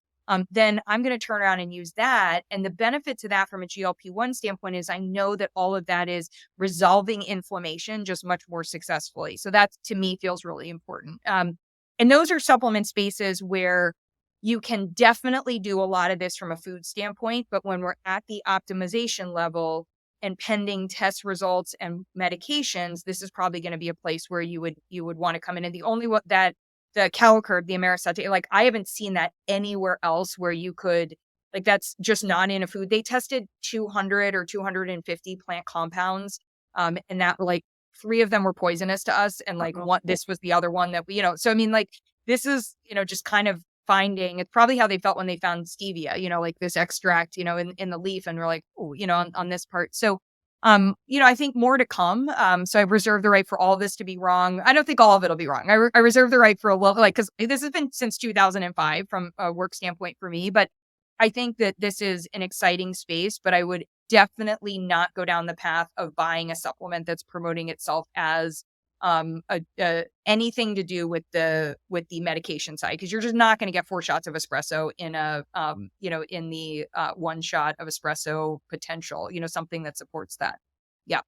then I'm going to turn around and use that. And the benefit to that from a GLP-1 standpoint is I know that all of that is resolving inflammation just much more successfully. So that, to me, feels really important. And those are supplement spaces where you can definitely do a lot of this from a food standpoint. But when we're at the optimization level and pending test results and medications, this is probably going to be a place where you would want to come in. And the only that the Calicurb, the Amerisate, like I haven't seen that anywhere else where you could, like that's just not in a food. They tested 200 or 250 plant compounds, and that like 3 of them were poisonous to us, and like this was the other one that we, so I mean, like this is, just kind of finding, it's probably how they felt when they found stevia, like this extract, in the leaf, and we're like, oh, on this part. So I think more to come. So I reserve the right for all of this to be wrong. I don't think all of it'll be wrong. I reserve the right for a little, like, because this has been since 2005 from a work standpoint for me, but I think that this is an exciting space, but I would definitely not go down the path of buying a supplement that's promoting itself as anything to do with the medication side, because you're just not going to get 4 shots of espresso in a in the 1 shot of espresso potential, something that supports that. Yeah.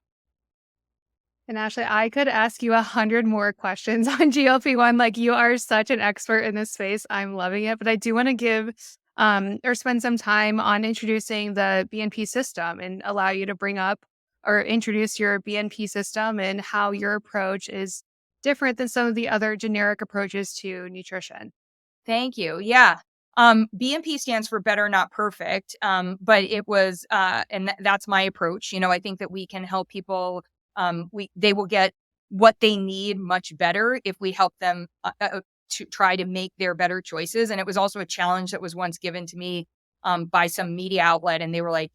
And Ashley, I could ask you 100 more questions on GLP-1. Like, you are such an expert in this space. I'm loving it. But I do want to give or spend some time on introducing the BNP system and allow you to bring up or introduce your BNP system and how your approach is different than some of the other generic approaches to nutrition. Thank you. Yeah. BNP stands for better, not perfect. But it was, and that's my approach. I think that we can help people. They will get what they need much better if we help them to try to make their better choices. And it was also a challenge that was once given to me by some media outlet. And they were like,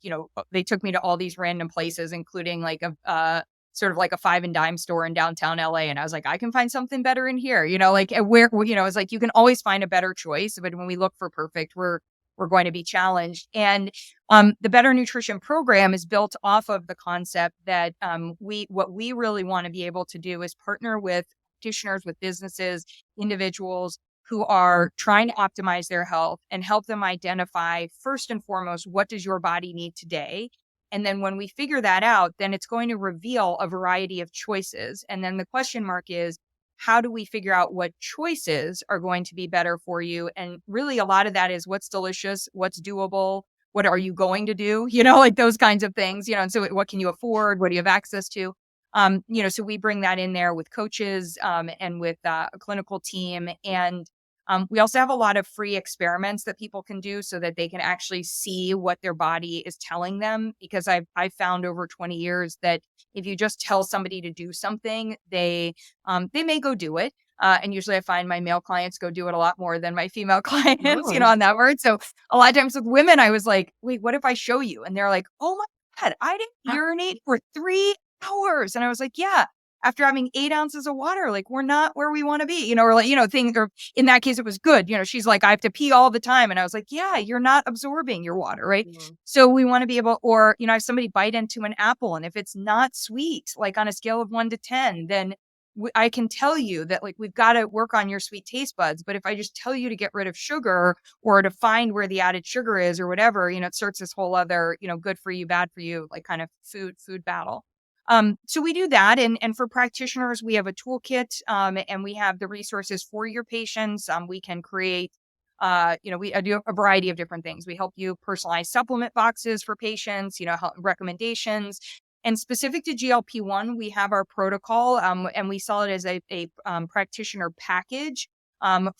they took me to all these random places, including like a sort of like a 5 and dime store in downtown LA. And I was like, I can find something better in here, like where, it's like, you can always find a better choice. But when we look for perfect, we're going to be challenged. And the Better Nutrition Program is built off of the concept that what we really want to be able to do is partner with practitioners, with businesses, individuals who are trying to optimize their health and help them identify, first and foremost, what does your body need today? And then when we figure that out, then it's going to reveal a variety of choices. And then the question mark is, how do we figure out what choices are going to be better for you? And really a lot of that is what's delicious, what's doable, what are you going to do? Like those kinds of things, and so what can you afford? What do you have access to? So we bring that in there with coaches and with a clinical team. And we also have a lot of free experiments that people can do so that they can actually see what their body is telling them. Because I've found over 20 years that if you just tell somebody to do something, they may go do it. And usually I find my male clients go do it a lot more than my female clients, on that word. So a lot of times with women, I was like, wait, what if I show you? And they're like, oh my God, I didn't urinate for 3 hours. And I was like, yeah, after having 8 ounces of water, like we're not where we want to be, or like, or in that case, it was good. She's like, I have to pee all the time. And I was like, yeah, you're not absorbing your water. Right. Mm-hmm. So we want to be able, or, if somebody bite into an apple and if it's not sweet, like on a scale of 1 to 10, then I can tell you that like, we've got to work on your sweet taste buds. But if I just tell you to get rid of sugar or to find where the added sugar is or whatever, it starts this whole other, good for you, bad for you, like kind of food battle. So we do that. And for practitioners, we have a toolkit and we have the resources for your patients. We can create, I do a variety of different things. We help you personalize supplement boxes for patients, recommendations. And specific to GLP-1, we have our protocol and we sell it as a practitioner package.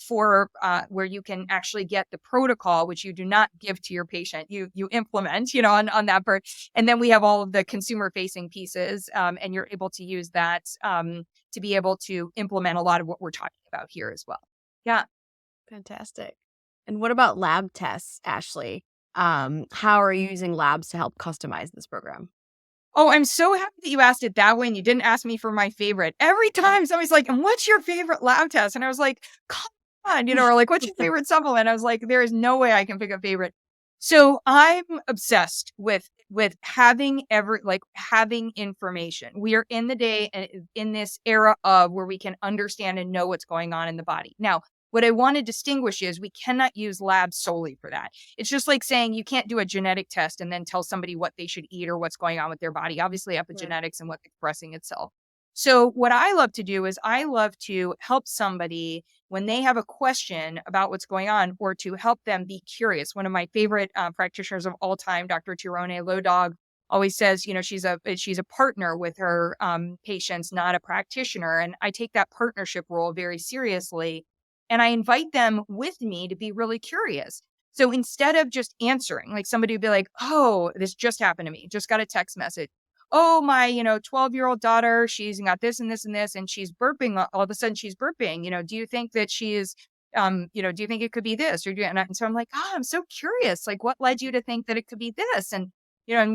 For where you can actually get the protocol, which you do not give to your patient, you implement, on that part. And then we have all of the consumer facing pieces, and you're able to use that to be able to implement a lot of what we're talking about here as well. Yeah. Fantastic. And what about lab tests, Ashley? How are you using labs to help customize this program? Oh, I'm so happy that you asked it that way and you didn't ask me for my favorite. Every time somebody's like, and what's your favorite lab test? And I was like, come on, or like, what's your favorite supplement? I was like, there is no way I can pick a favorite. So I'm obsessed with having having information. We are in the day in this era of where we can understand and know what's going on in the body. Now, what I want to distinguish is we cannot use labs solely for that. It's just like saying you can't do a genetic test and then tell somebody what they should eat or what's going on with their body. Obviously, epigenetics and what's expressing itself. So what I love to do is I love to help somebody when they have a question about what's going on or to help them be curious. One of my favorite practitioners of all time, Dr. Tirone Lodog, always says, she's a partner with her patients, not a practitioner. And I take that partnership role very seriously. and I invite them with me to be really curious. So instead of just answering, like somebody would be like, oh, this just happened to me, just got a text message. Oh, my, 12-year-old daughter, she's got this and this and this, and she's burping. All of a sudden she's burping. Do you think that she is, do you think it could be this? And so I'm like, oh, I'm so curious. Like, what led you to think that it could be this? And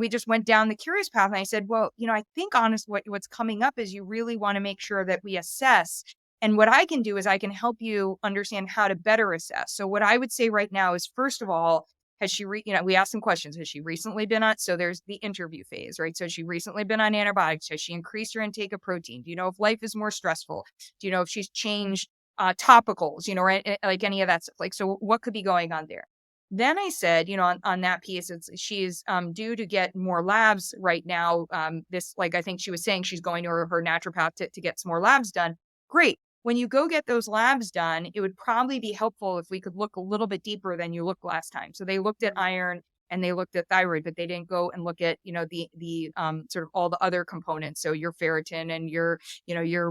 we just went down the curious path. And I said, well, I think what's coming up is you really want to make sure that we assess. And what I can do is I can help you understand how to better assess. So what I would say right now is, first of all, has she, we asked some questions. Has she recently been on, so there's the interview phase, right? So has she recently been on antibiotics? Has she increased her intake of protein? Do you know if life is more stressful? Do you know if she's changed topicals, right? Like any of that stuff. Like, so what could be going on there? Then I said, on that piece, she's due to get more labs right now. I think she was saying she's going to her naturopath to get some more labs done. Great. When you go get those labs done, it would probably be helpful if we could look a little bit deeper than you looked last time. So they looked at iron and they looked at thyroid, but they didn't go and look at, the sort of all the other components. So your ferritin and your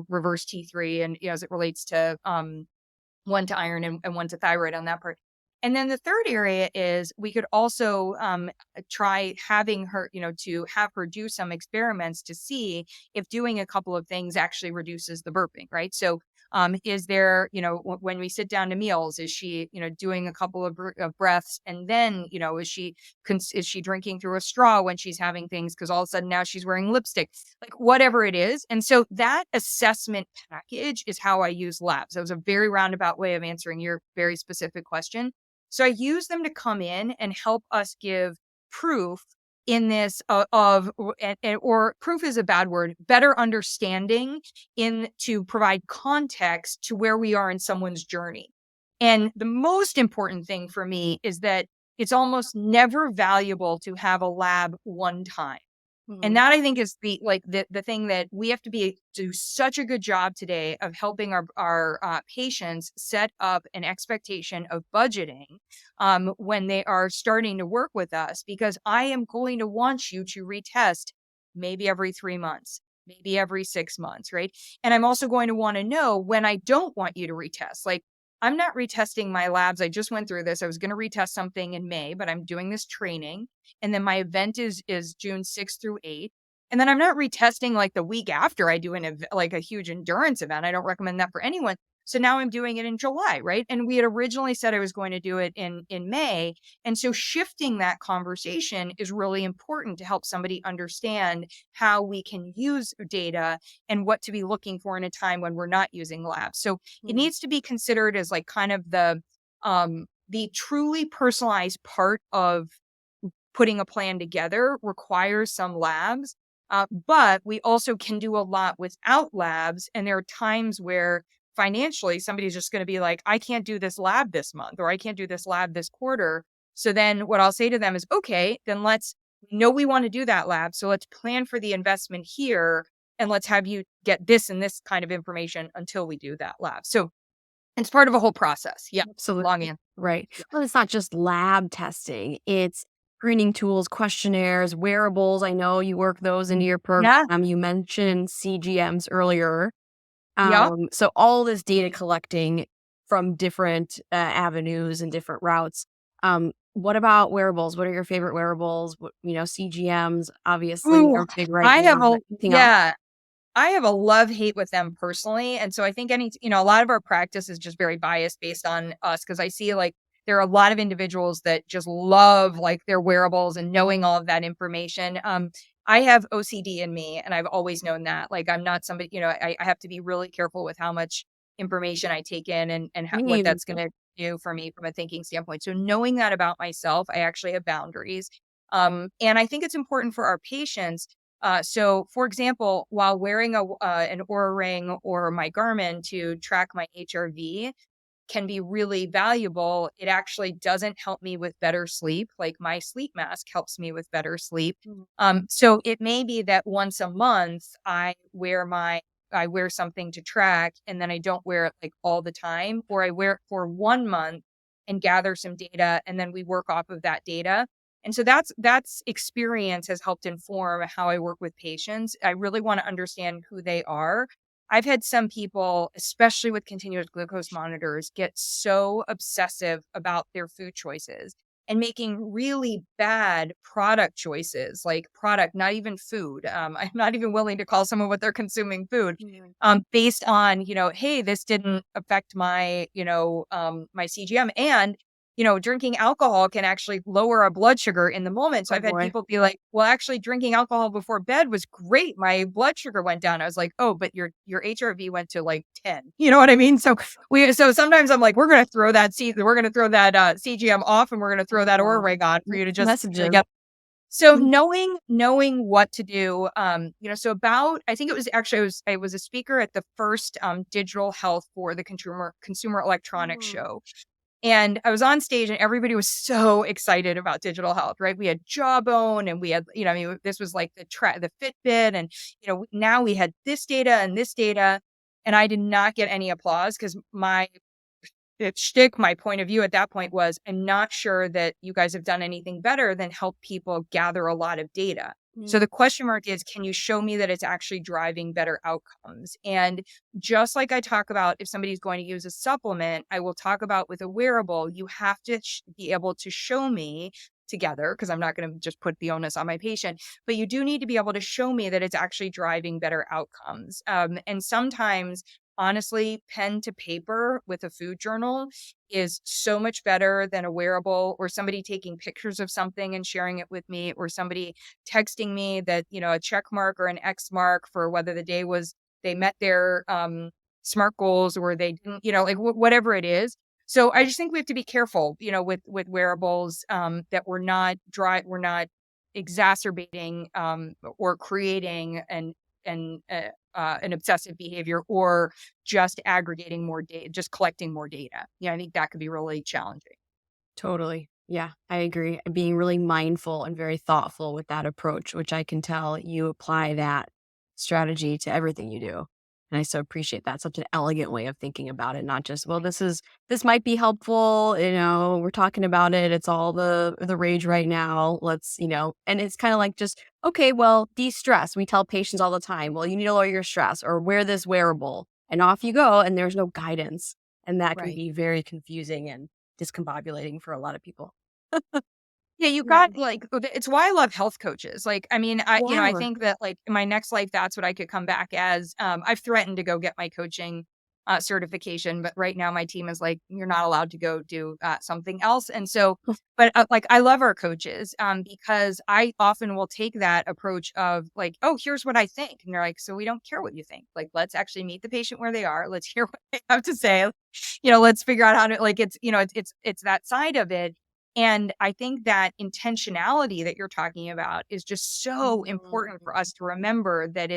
reverse T3 and, as it relates to one to iron and one to thyroid on that part. And then the third area is we could also try having her, to have her do some experiments to see if doing a couple of things actually reduces the burping, right? So is there, when we sit down to meals, is she, doing a couple of breaths, and then, is she drinking through a straw when she's having things? Because all of a sudden now she's wearing lipstick, like whatever it is. And so that assessment package is how I use labs. That was a very roundabout way of answering your very specific question. So I use them to come in and help us give proof in this or proof is a bad word, better understanding to provide context to where we are in someone's journey. And the most important thing for me is that it's almost never valuable to have a lab one time. And that, I think, is the thing that we have to do such a good job today of helping our patients set up an expectation of budgeting when they are starting to work with us, because I am going to want you to retest maybe every 3 months, maybe every 6 months, right? And I'm also going to want to know when I don't want you to retest. Like, I'm not retesting my labs. I just went through this. I was going to retest something in May, but I'm doing this training. And then my event is June 6th through 8th. And then I'm not retesting like the week after I do a huge endurance event. I don't recommend that for anyone. So now I'm doing it in July, right? And we had originally said I was going to do it in May. And so shifting that conversation is really important to help somebody understand how we can use data and what to be looking for in a time when we're not using labs. So it needs to be considered as like kind of the truly personalized part of putting a plan together requires some labs. But we also can do a lot without labs. And there are times where financially somebody's just going to be like, I can't do this lab this month, or I can't do this lab this quarter. So then what I'll say to them is, okay, then we know we want to do that lab. So let's plan for the investment here, and let's have you get this and this kind of information until we do that lab. So it's part of a whole process. Yeah. Absolutely. Long answer. Right. Well, it's not just lab testing. It's screening tools, questionnaires, wearables. I know you work those into your program. Yeah. You mentioned CGMs earlier. Yeah. So all this data collecting from different avenues and different routes. What about wearables? What are your favorite wearables? CGMs obviously are big right I have now. I have a love-hate with them personally. And so I think a lot of our practice is just very biased based on us, because I see like there are a lot of individuals that just love like their wearables and knowing all of that information. I have OCD in me, and I've always known that. Like, I'm not somebody, I have to be really careful with how much information I take in and what that's going to do for me from a thinking standpoint. So knowing that about myself, I actually have boundaries. And I think it's important for our patients. So, for example, while wearing an Oura Ring or my Garmin to track my HRV can be really valuable, it actually doesn't help me with better sleep. Like, my sleep mask helps me with better sleep. So it may be that once a month I wear something to track, and then I don't wear it like all the time, or I wear it for 1 month and gather some data, and then we work off of that data. And so that's experience has helped inform how I work with patients. I really want to understand who they are. I've had some people, especially with continuous glucose monitors, get so obsessive about their food choices and making really bad product choices, like product, not even food. I'm not even willing to call someone what they're consuming food, based on, hey, this didn't affect my, my CGM. And drinking alcohol can actually lower our blood sugar in the moment. So Oh I've had boy. people be like, well, actually drinking alcohol before bed was great. My blood sugar went down. I was like, oh, but your HRV went to like 10. You know what I mean? So sometimes I'm like, we're gonna throw that CGM off, and we're gonna throw that Oura Oh, ring on for you to mixed just messages. get. So knowing what to do, so about, I think it was actually, I was a speaker at the first digital health for the consumer electronics Mm. show. And I was on stage and everybody was so excited about digital health, right? We had Jawbone and we had, I mean, this was like the Fitbit, and, now we had this data and this data. And I did not get any applause because my point of view at that point was, I'm not sure that you guys have done anything better than help people gather a lot of data. So Mm. the question mark is, can you show me that it's actually driving better outcomes? And just like I talk about, if somebody's going to use a supplement, I will talk about with a wearable, you have to be able to show me together, because I'm not going to just put the onus on my patient, but you do need to be able to show me that it's actually driving better outcomes. And sometimes, honestly, pen to paper with a food journal is so much better than a wearable, or somebody taking pictures of something and sharing it with me, or somebody texting me that, a check mark or an X mark for whether the day was, they met their SMART goals or they didn't, like whatever it is. So I just think we have to be careful, with wearables, that we're not exacerbating or creating an obsessive behavior, or just aggregating more data, just collecting more data. I think that could be really challenging. Totally. Yeah, I agree. And being really mindful and very thoughtful with that approach, which I can tell you apply that strategy to everything you do. And I so appreciate that. Such an elegant way of thinking about it, not just, well, this might be helpful, we're talking about it. It's all the rage right now. Let's, and it's kind of like just, okay, well, de-stress. We tell patients all the time, well, you need to lower your stress or wear this wearable. And off you go, and there's no guidance. And that can Right. be very confusing and discombobulating for a lot of people. Yeah, you Yeah. got like, it's why I love health coaches. Like, I mean, I Yeah. think that like in my next life, that's what I could come back as. I've threatened to go get my coaching certification, but right now my team is like, you're not allowed to go do something else. And so, but like, I love our coaches because I often will take that approach of like, oh, here's what I think. And they're like, so we don't care what you think. Like, let's actually meet the patient where they are. Let's hear what they have to say. Let's figure out how to, like, it's that side of it. And I think that intentionality that you're talking about is just so important for Mhm. us to remember, that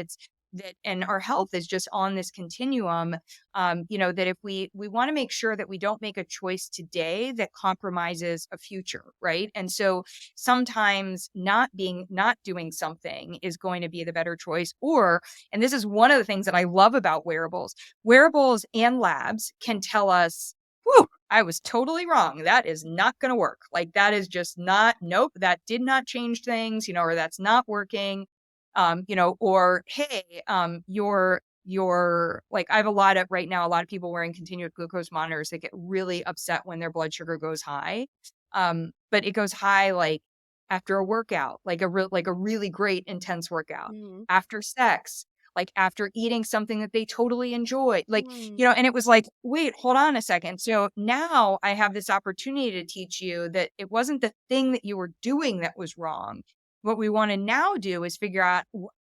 and our health is just on this continuum. That if we want to make sure that we don't make a choice today that compromises a future, right? And so sometimes not doing something is going to be the better choice. And this is one of the things that I love about wearables and labs can tell us, whew, I was totally wrong. That is not going to work. Like, that is just not, nope, that did not change things, or that's not working. Or, hey, your like, I have right now, a lot of people wearing continuous glucose monitors that get really upset when their blood sugar goes high. But it goes high like after a workout, like a really great intense workout, Mhm. after sex, like after eating something that they totally enjoy. Like, Mm. and it was like, wait, hold on a second. So now I have this opportunity to teach you that it wasn't the thing that you were doing that was wrong. What we want to now do is figure out,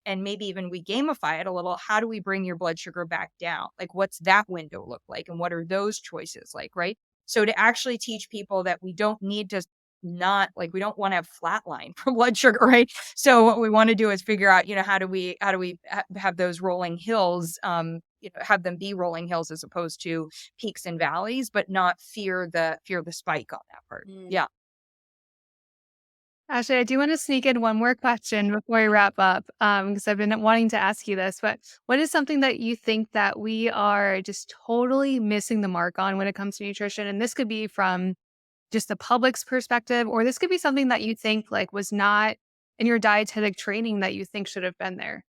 and maybe even we gamify it a little. How do we bring your blood sugar back down? Like, what's that window look like? And what are those choices like? Right. So to actually teach people that we don't need to, not like, we don't want to have flatline for blood sugar, right? So what we want to do is figure out, how do we have those rolling hills, have them be rolling hills as opposed to peaks and valleys, but not fear the spike on that part. Mm. Yeah. Ashley, I do want to sneak in one more question before we wrap up, because I've been wanting to ask you this, but what is something that you think that we are just totally missing the mark on when it comes to nutrition? And this could be from just the public's perspective, or this could be something that you think like was not in your dietetic training that you think should have been there.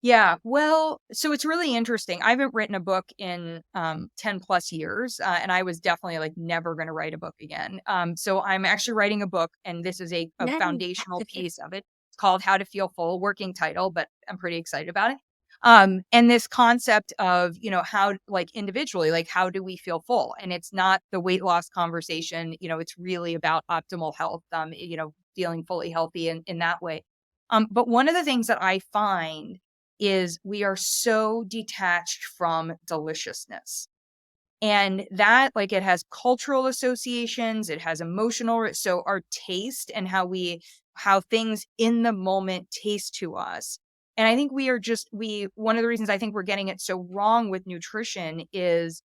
Yeah, well, so it's really interesting. I haven't written a book in 10 plus years, and I was definitely like never going to write a book again. So I'm actually writing a book, and this is a Yay. foundational piece of it. It's called How to Feel Full, working title, but I'm pretty excited about it. And this concept of, how like individually, like how do we feel full? And it's not the weight loss conversation, it's really about optimal health, feeling fully healthy in that way. But one of the things that I find is we are so detached from deliciousness. And that, like, it has cultural associations, it has so our taste and how things in the moment taste to us. And I think one of the reasons I think we're getting it so wrong with nutrition is,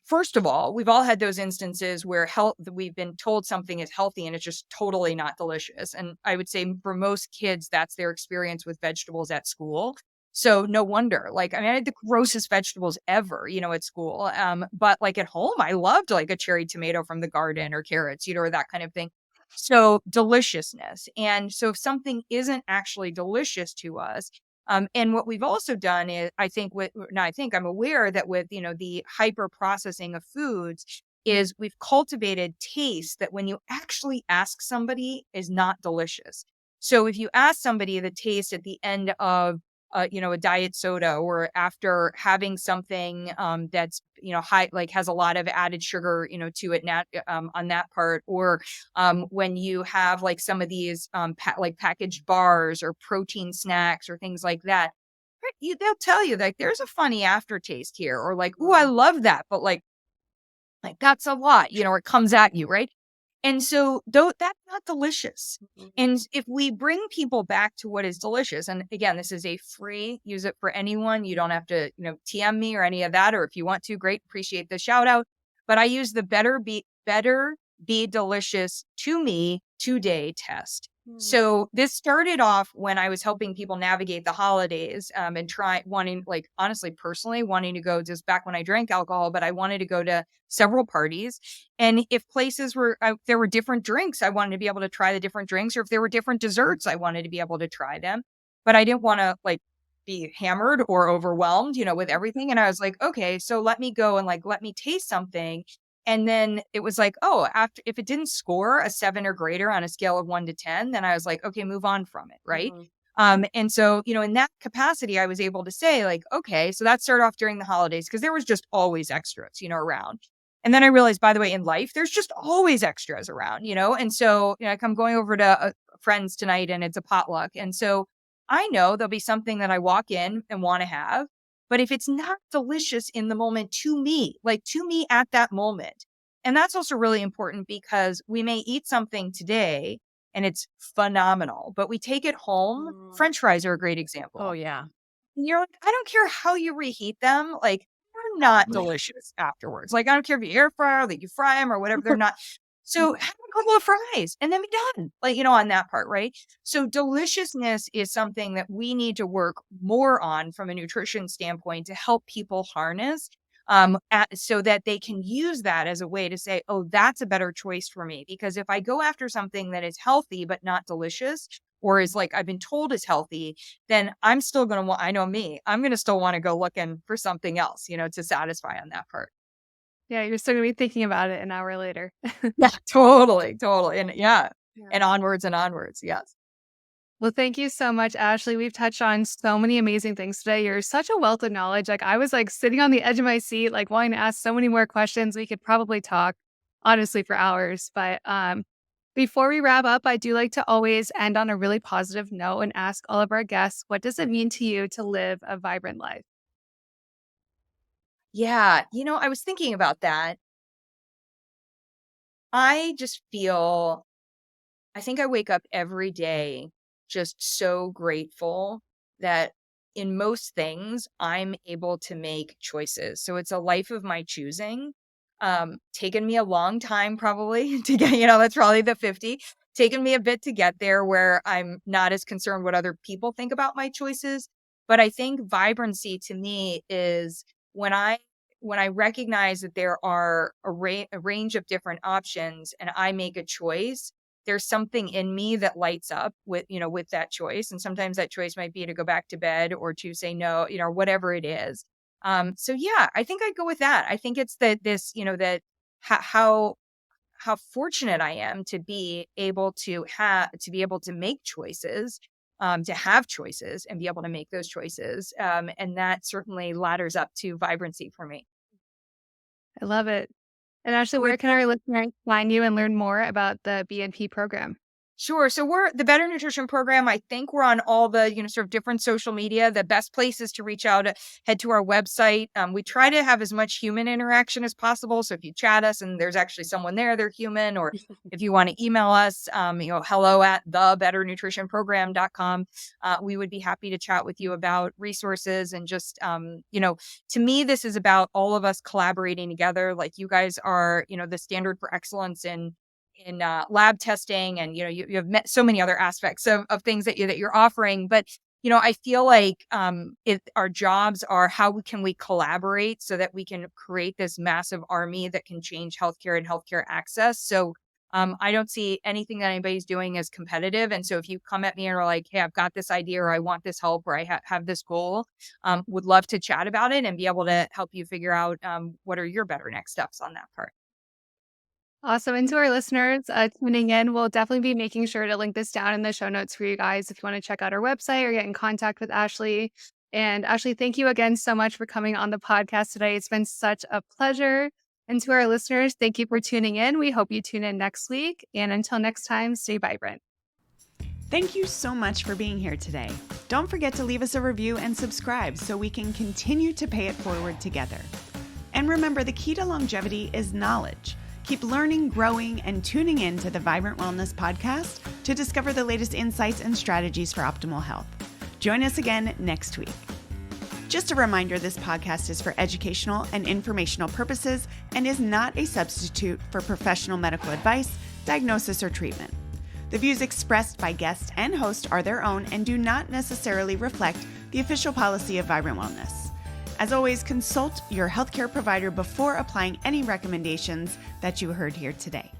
first of all, we've all had those instances where we've been told something is healthy and it's just totally not delicious. And I would say for most kids, that's their experience with vegetables at school. So no wonder. Like, I mean, I had the grossest vegetables ever, at school. But like at home, I loved like a cherry tomato from the garden or carrots, or that kind of thing. So deliciousness. And so if something isn't actually delicious to us, and what we've also done is, I'm aware that with, the hyper processing of foods is we've cultivated taste that when you actually ask somebody is not delicious. So if you ask somebody the taste at the end of, a diet soda, or after having something that's, high, like has a lot of added sugar, to it, on that part, or when you have like some of these like packaged bars or protein snacks or things like that, right, they'll tell you like there's a funny aftertaste here, or like, oh, I love that, but like that's a lot, or it comes at you, right? And so though that's not delicious. Mhm. And if we bring people back to what is delicious, and again, this is a free, use it for anyone. You don't have to, TM me or any of that. Or if you want to, great, appreciate the shout out. But I use the better be delicious to me today test. Mm. So this started off when I was helping people navigate the holidays, and try wanting, like, honestly, personally wanting to go, just back when I drank alcohol, but I wanted to go to several parties. And if places were, there were different drinks, I wanted to be able to try the different drinks, or if there were different desserts, I wanted to be able to try them. But I didn't want to like be hammered or overwhelmed, with everything. And I was like, okay, so let me go and like, let me taste something. And then it was like, oh, after, if it didn't score a 7 or greater on a scale of 1 to 10, then I was like, okay, move on from it. Right. Mhm. And so, in that capacity, I was able to say like, okay, so that started off during the holidays because there was just always extras, around. And then I realized, by the way, in life, there's just always extras around, And so, like, I'm going over to friends tonight and it's a potluck. And so I know there'll be something that I walk in and want to have. But if it's not delicious in the moment to me, like to me at that moment, and that's also really important because we may eat something today and it's phenomenal, but we take it home. Mm. French fries are a great Oh, example. yeah. And you're like, I don't care how you reheat them, like they're not delicious afterwards. Like, I don't care if you air fry or that you fry them or whatever, they're not. So have a couple of fries and then be done. Like, on that part, right? So deliciousness is something that we need to work more on from a nutrition standpoint to help people harness, so that they can use that as a way to say, oh, that's a better choice for me. Because if I go after something that is healthy but not delicious, or is like I've been told is healthy, then I'm still going to want, I know me, I'm going to still want to go looking for something else, to satisfy on that part. Yeah, you're still gonna be thinking about it an hour later. Yeah, totally, totally. And yeah, Yeah. and onwards and onwards. Yes. Well, thank you so much, Ashley. We've touched on so many amazing things today. You're such a wealth of knowledge. Like, I was like sitting on the edge of my seat, like wanting to ask so many more questions. We could probably talk honestly for hours. But before we wrap up, I do like to always end on a really positive note and ask all of our guests, what does it mean to you to live a vibrant life? Yeah. I was thinking about that. I just feel, I think I wake up every day just so grateful that in most things I'm able to make choices. So it's a life of my choosing. Taken me a long time probably to get, that's probably the 50. Taken me a bit to get there where I'm not as concerned what other people think about my choices. But I think vibrancy to me is when I recognize that there are a range of different options and I make a choice, there's something in me that lights up with, with that choice. And sometimes that choice might be to go back to bed or to say no, whatever it is. So yeah, I think I'd go with that. I think it's how fortunate I am to be able to make choices, to have choices and be able to make those choices. And that certainly ladders up to vibrancy for me. I love it. And Ashley, where can our listeners find you and learn more about the BNP program? Sure. So we're the Better Nutrition Program. I think we're on all the, sort of different social media. The best place is to reach out, head to our website. We try to have as much human interaction as possible. So if you chat us and there's actually someone there, they're human, or if you want to email us, hello@thebetternnutritionprogram.com. We would be happy to chat with you about resources and just, to me, this is about all of us collaborating together. Like you guys are, the standard for excellence in lab testing, and you have met so many other aspects of things that you're offering. But I feel like our jobs are how can we collaborate so that we can create this massive army that can change healthcare and healthcare access. So I don't see anything that anybody's doing as competitive. And so if you come at me and are like, hey, I've got this idea, or I want this help, or I have this goal, would love to chat about it and be able to help you figure out what are your better next steps on that part. Awesome. And to our listeners tuning in, we'll definitely be making sure to link this down in the show notes for you guys if you want to check out our website or get in contact with Ashley. And Ashley, thank you again so much for coming on the podcast today. It's been such a pleasure. And to our listeners, thank you for tuning in. We hope you tune in next week. And until next time, stay vibrant. Thank you so much for being here today. Don't forget to leave us a review and subscribe so we can continue to pay it forward together. And remember, the key to longevity is knowledge. Keep learning, growing, and tuning in to the Vibrant Wellness Podcast to discover the latest insights and strategies for optimal health. Join us again next week. Just a reminder, this podcast is for educational and informational purposes and is not a substitute for professional medical advice, diagnosis, or treatment. The views expressed by guest and host are their own and do not necessarily reflect the official policy of Vibrant Wellness. As always, consult your healthcare provider before applying any recommendations that you heard here today.